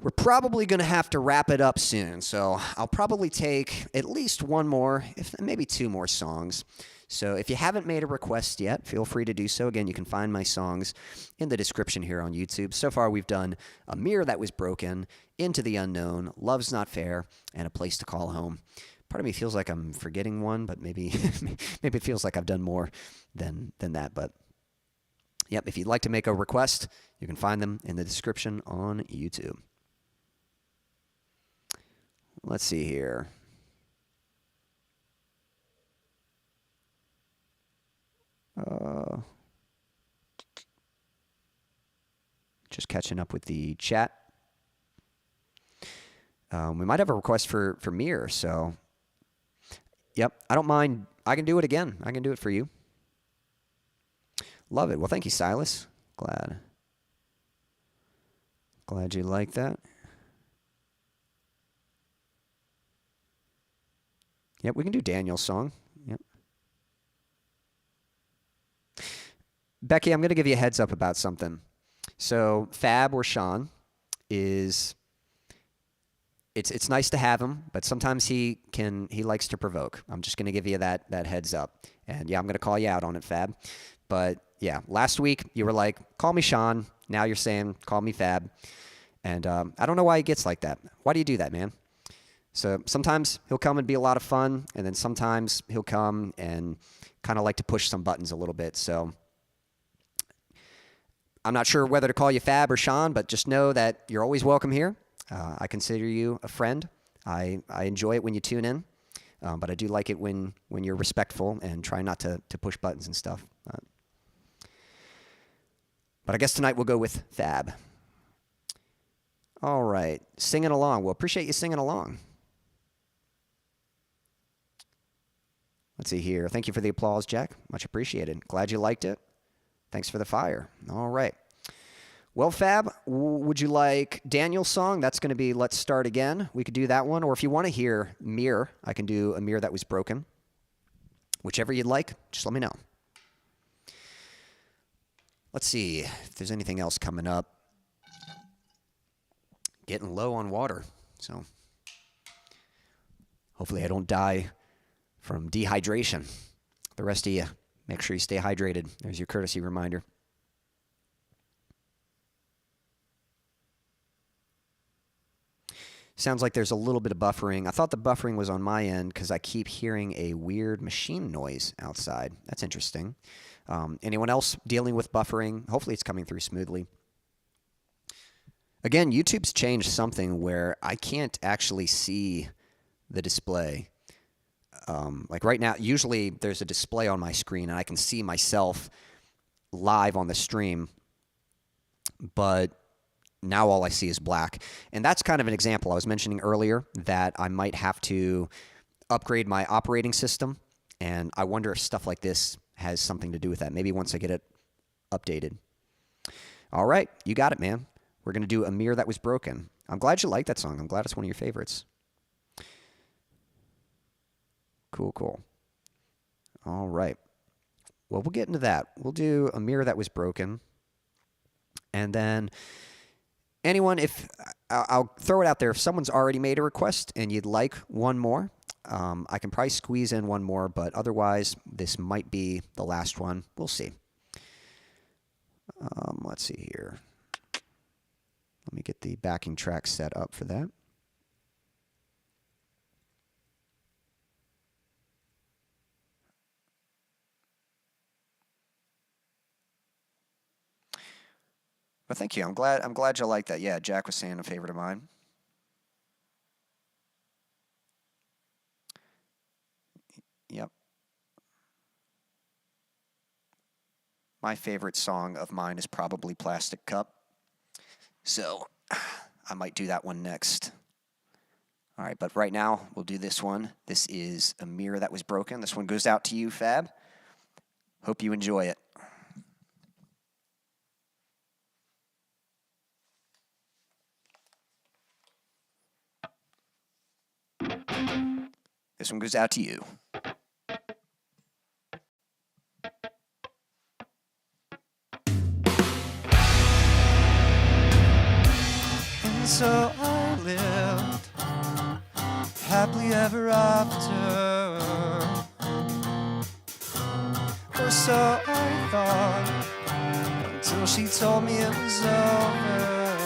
We're probably going to have to wrap it up soon, so I'll probably take at least one more, if maybe two more songs. So if you haven't made a request yet, feel free to do so. Again, you can find my songs in the description here on YouTube. So far, we've done A Mirror That Was Broken, Into the Unknown, Love's Not Fair, and A Place to Call Home. Part of me feels like I'm forgetting one, but maybe maybe it feels like I've done more than that. But yep, if you'd like to make a request, you can find them in the description on YouTube. Let's see here. Just catching up with the chat. We might have a request for Mirror, so yep, I don't mind. I can do it again. I can do it for you. Love it. Well, thank you, Silas. Glad you like that. Yep, we can do Daniel's song. Yep. Becky, I'm going to give you a heads up about something. So Fab or Sean is, it's nice to have him, but sometimes he likes to provoke. I'm just going to give you that heads up. And yeah, I'm going to call you out on it, Fab. But yeah, last week you were like, call me Sean. Now you're saying, call me Fab. And I don't know why he gets like that. Why do you do that, man? So sometimes he'll come and be a lot of fun, and then sometimes he'll come and kind of like to push some buttons a little bit. So I'm not sure whether to call you Fab or Sean, but just know that you're always welcome here. I consider you a friend. I enjoy it when you tune in, but I do like it when you're respectful and try not to push buttons and stuff. But I guess tonight we'll go with Fab. All right, singing along. Well, appreciate you singing along. Let's see here. Thank you for the applause, Jack. Much appreciated. Glad you liked it. Thanks for the fire. All right. Well, Fab, would you like Daniel's song? That's going to be Let's Start Again. We could do that one. Or if you want to hear Mirror, I can do A Mirror That Was Broken. Whichever you'd like, just let me know. Let's see if there's anything else coming up. Getting low on water, so hopefully I don't die from dehydration. The rest of you, make sure you stay hydrated. There's your courtesy reminder. Sounds like there's a little bit of buffering. I thought the buffering was on my end because I keep hearing a weird machine noise outside. That's interesting. Anyone else dealing with buffering? Hopefully it's coming through smoothly. Again, YouTube's changed something where I can't actually see the display. Like right now, usually there's a display on my screen and I can see myself live on the stream, but now all I see is black. And that's kind of an example I was mentioning earlier that I might have to upgrade my operating system, and I wonder if stuff like this has something to do with that. Maybe once I get it updated. All right, you got it, man. We're going to do A Mirror That Was Broken. I'm glad you like that song. I'm glad it's one of your favorites. Cool, cool. All right. Well, we'll get into that. We'll do A Mirror That Was Broken. And then anyone, if I'll throw it out there, if someone's already made a request and you'd like one more, I can probably squeeze in one more, but otherwise this might be the last one. We'll see. Let's see here. Let me get the backing track set up for that. Well, thank you. I'm glad you like that. Yeah, Jack was saying a favorite of mine. Yep. My favorite song of mine is probably Plastic Cup. So I might do that one next. All right, but right now we'll do this one. This is A Mirror That Was Broken. This one goes out to you, Fab. Hope you enjoy it. This one goes out to you. And so I lived happily ever after, or so I thought, until she told me it was over.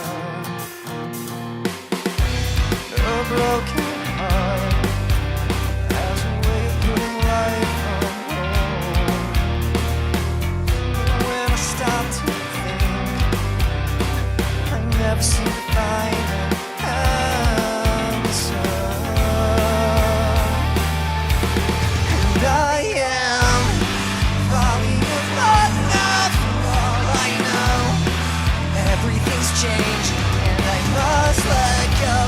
A broken heart has a way of putting life on hold. But when I stop to think, I never seem to find an answer. And I am falling apart now for all I know. Everything's changed and I must let go.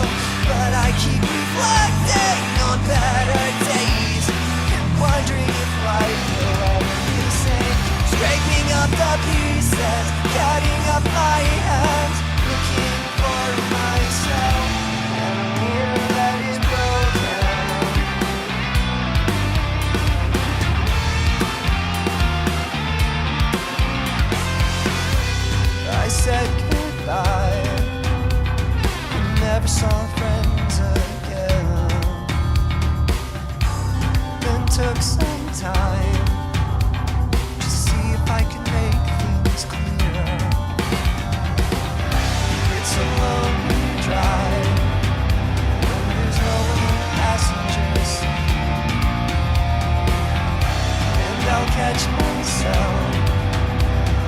But I keep reflecting on better days and wondering if life will ever be the same. Scraping up the pieces, cutting up my hands, looking for myself and a mirror that is broken. I said goodbye, never saw friends again. Then took some time to see if I could make things clear. It's a lonely drive when there's no one in the passenger seat. And I'll catch myself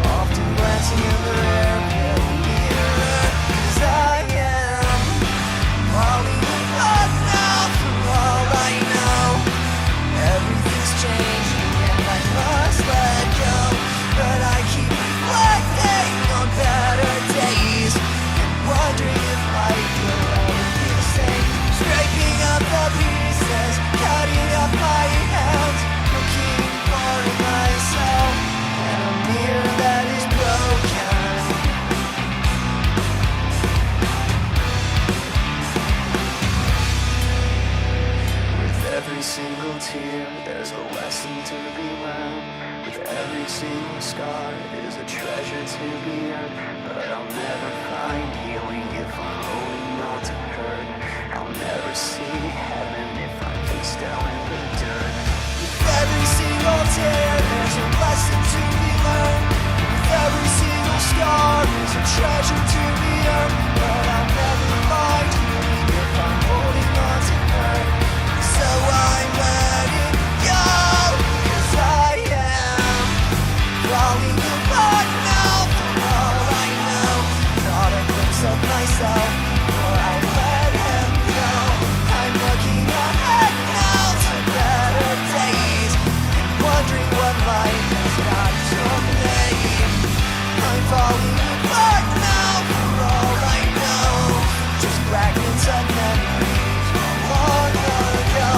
often glancing in the rearview mirror, 'cause I am falling apart now for all I know. Everything's changing and I must let go. But I keep reflecting on better days and wondering if life will ever be the same. Scraping up the pieces, cutting up my hands, looking for myself and a mirror that is broken. With every single tear, there's a lesson to be learned. With every single scar, is a treasure to be earned. But I'll never find healing if I'm holding on to hurt. I'll never see heaven if I'm face down in the dirt. With every single tear, there's a lesson to be learned. With every single scar, is a treasure to be earned. But I'll never find healing if I'm holding on to hurt. So I'm letting go, 'cause I am falling apart now for all I know. Not a glimpse of myself before I let him go. I'm looking ahead now to better days and wondering what life has got for me. I'm falling apart now for all I know. Just fragments of memories from long ago.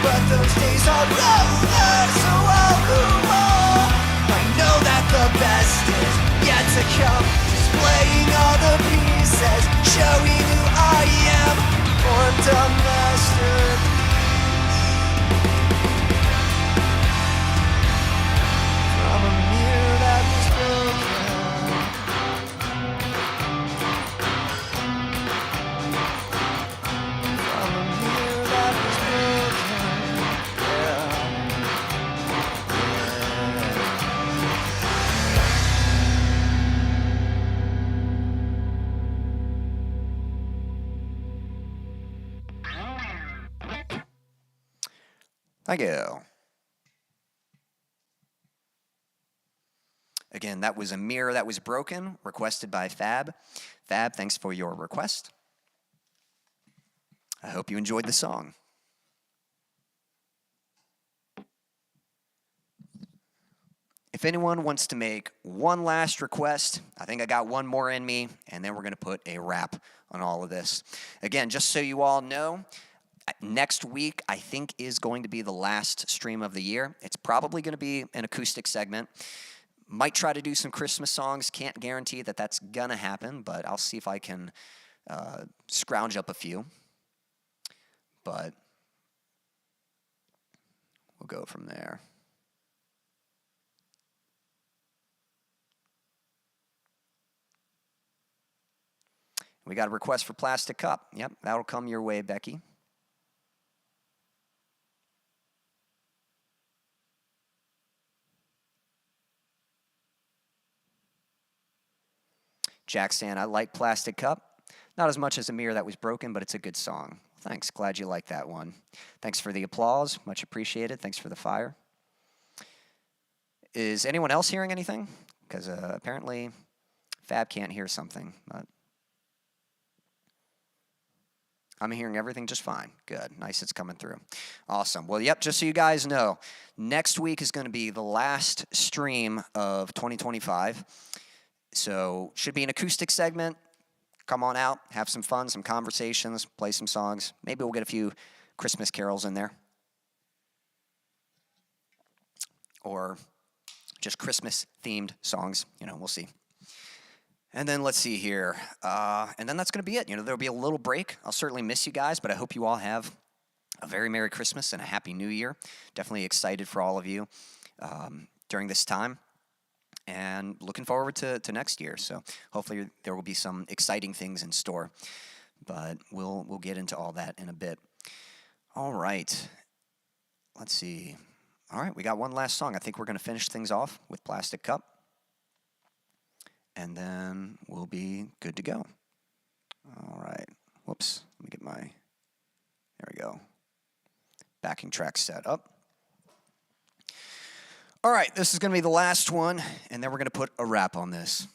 But those days are over, so I'll move on. I know that the best is yet to come. Displaying all the pieces, showing who I am. Formed a masterpiece from a mirror that was broken. From a mirror that was broken. Yeah. Thank you. Again, that was a mirror that was broken, requested by Fab. Fab, thanks for your request. I hope you enjoyed the song. If anyone wants to make one last request, I think I got one more in me, and then we're going to put a wrap on all of this. Again, just so you all know, next week, I think, is going to be the last stream of the year. It's probably going to be an acoustic segment. Might try to do some Christmas songs. Can't guarantee that that's going to happen, but I'll see if I can scrounge up a few. But we'll go from there. We got a request for plastic cup. Yep, that'll come your way, Becky. Jack saying, I like Plastic Cup. Not as much as a mirror that was broken, but it's a good song. Thanks. Glad you like that one. Thanks for the applause. Much appreciated. Thanks for the fire. Is anyone else hearing anything? Because apparently Fab can't hear something. But I'm hearing everything just fine. Good. Nice it's coming through. Awesome. Well, yep, just so you guys know, next week is going to be the last stream of 2025. So should be an acoustic segment. Come on out, have some fun, some conversations, play some songs. Maybe we'll get a few Christmas carols in there. Or just Christmas-themed songs. You know, we'll see. And then let's see here. And then that's going to be it. You know, there'll be a little break. I'll certainly miss you guys, but I hope you all have a very Merry Christmas and a Happy New Year. Definitely excited for all of you during this time. And looking forward to next year. So hopefully there will be some exciting things in store. But we'll get into all that in a bit. All right. Let's see. All right, we got one last song. I think we're going to finish things off with Plastic Cup. And then we'll be good to go. All right. Whoops. Let me get my... There we go. Backing track set up. All right, this is going to be the last one, and then we're going to put a wrap on this.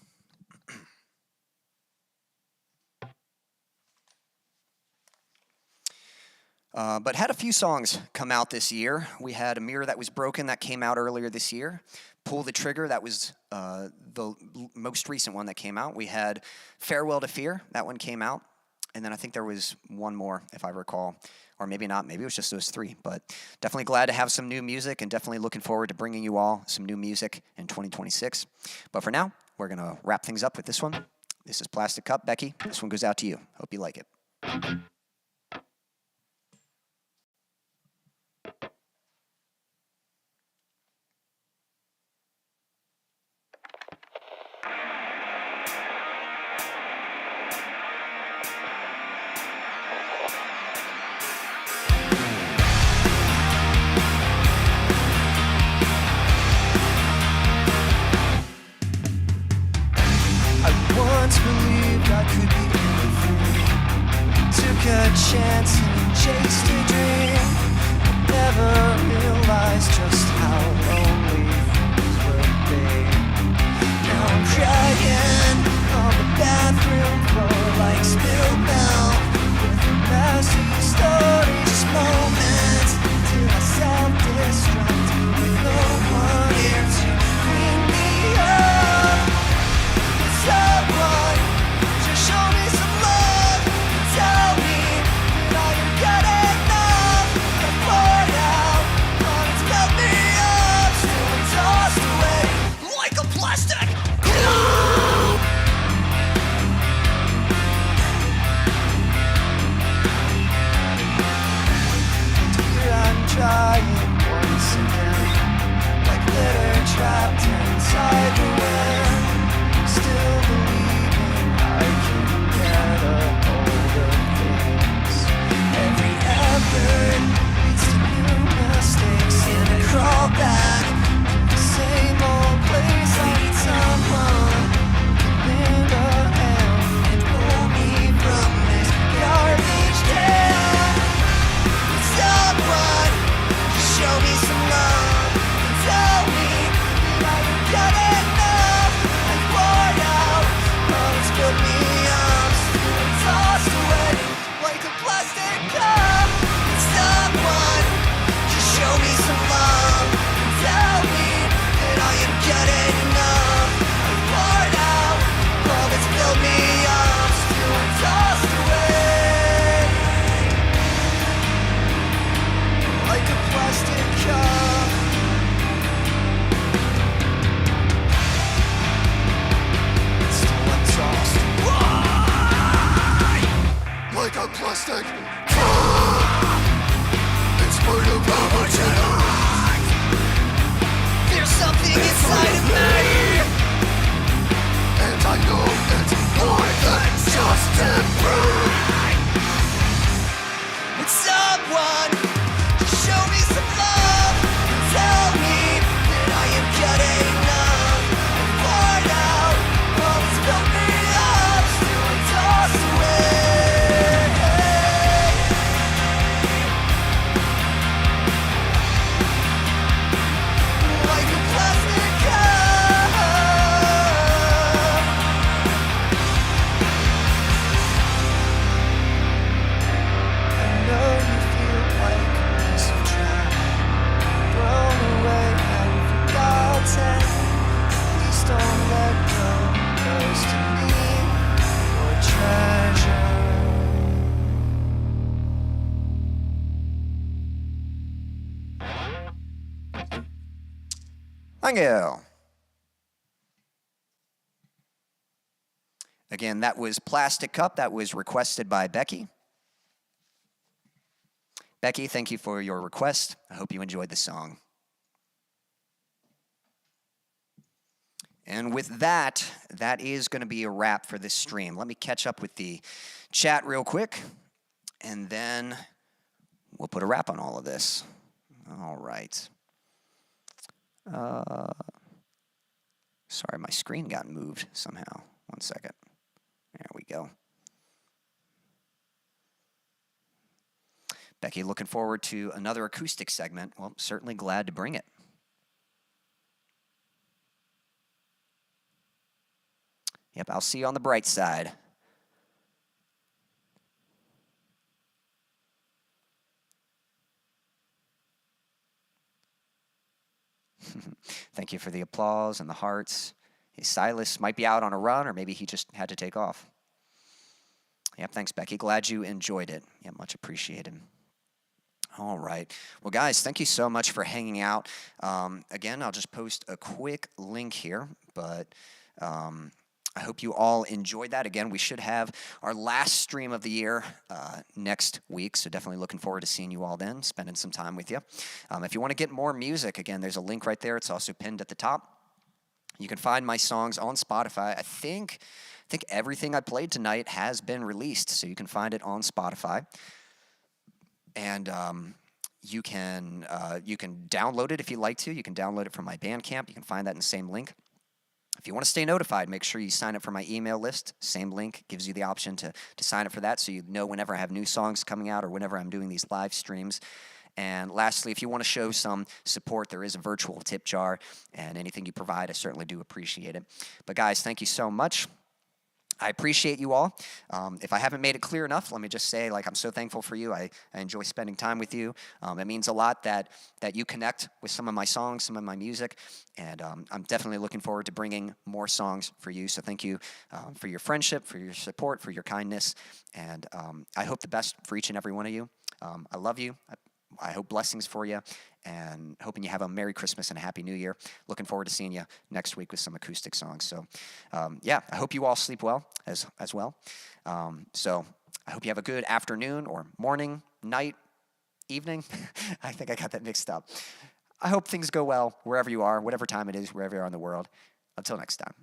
But had a few songs come out this year. We had A Mirror That Was Broken that came out earlier this year. Pull the Trigger, that was the most recent one that came out. We had Farewell to Fear, that one came out. And then I think there was one more, if I recall. Or maybe not, maybe it was just those three. But definitely glad to have some new music and definitely looking forward to bringing you all some new music in 2026. But for now, we're going to wrap things up with this one. This is Plastic Cup. Becky, this one goes out to you. Hope you like it. Chance and chased a dream. Never realized just how lonely things would be. Now I'm crying on the bathroom floor like spilled milk. With a messy story, just moments till I self-destruct. With no one here to clean me up. Someone just show me some love and tell me trying once again, like glitter trapped inside the wind. Still believing I can get a hold of things. Every effort leads to new mistakes, and I crawl back to the same old place. I need someone to lend a hand and pull me from this garbage can. Someone show me some love and tell me that I don't got enough. I poured out, but it's put me up, still tossed away like a plastic cup. Someone just show me some love and tell me that I am getting enough. I poured out, but it's filled me up, still tossed away like a plastic cup. It's still untossed. Why? Like a plastic cup. It's part of how much it hurts. raging inside of me. And I know it's more than just temporary. It's someone to show me some love. Tell me that I am getting enough. And find out what's filled me up. Still I toss away. Like a plastic cup. I know you feel like a piece of trash, thrown away and forgotten. Please don't let go, 'cause to me you're a treasure. Thank you. Again, that was Plastic Cup. That was requested by Becky. Becky, thank you for your request. I hope you enjoyed the song. And with that, that is going to be a wrap for this stream. Let me catch up with the chat real quick, and then we'll put a wrap on all of this. All right. Sorry, my screen got moved somehow. 1 second. There we go. Becky, looking forward to another acoustic segment. Well, certainly glad to bring it. Yep, I'll see you on the bright side. Thank you for the applause and the hearts. Hey, Silas might be out on a run, or maybe he just had to take off. Yep, thanks, Becky. Glad you enjoyed it. Yeah, much appreciated. All right. Well, guys, thank you so much for hanging out. Again, I'll just post a quick link here, but I hope you all enjoyed that. Again, we should have our last stream of the year next week, so definitely looking forward to seeing you all then, spending some time with you. If you want to get more music, again, there's a link right there. It's also pinned at the top. You can find my songs on Spotify. I think everything I played tonight has been released, so you can find it on Spotify. And you can download it if you like to. You can download it from my Bandcamp. You can find that in the same link. If you want to stay notified, make sure you sign up for my email list. Same link gives you the option to sign up for that, so you know whenever I have new songs coming out or whenever I'm doing these live streams. And lastly, if you want to show some support, there is a virtual tip jar, and anything you provide, I certainly do appreciate it. But guys, thank you so much. I appreciate you all. If I haven't made it clear enough, let me just say, I'm so thankful for you. I enjoy spending time with you. It means a lot that you connect with some of my songs, some of my music, and I'm definitely looking forward to bringing more songs for you. So thank you for your friendship, for your support, for your kindness, and I hope the best for each and every one of you. I love you. I hope blessings for you, and hoping you have a Merry Christmas and a Happy New Year. Looking forward to seeing you next week with some acoustic songs. So, I hope you all sleep well as well. So I hope you have a good afternoon or morning, night, evening. I think I got that mixed up. I hope things go well wherever you are, whatever time it is, wherever you are in the world. Until next time.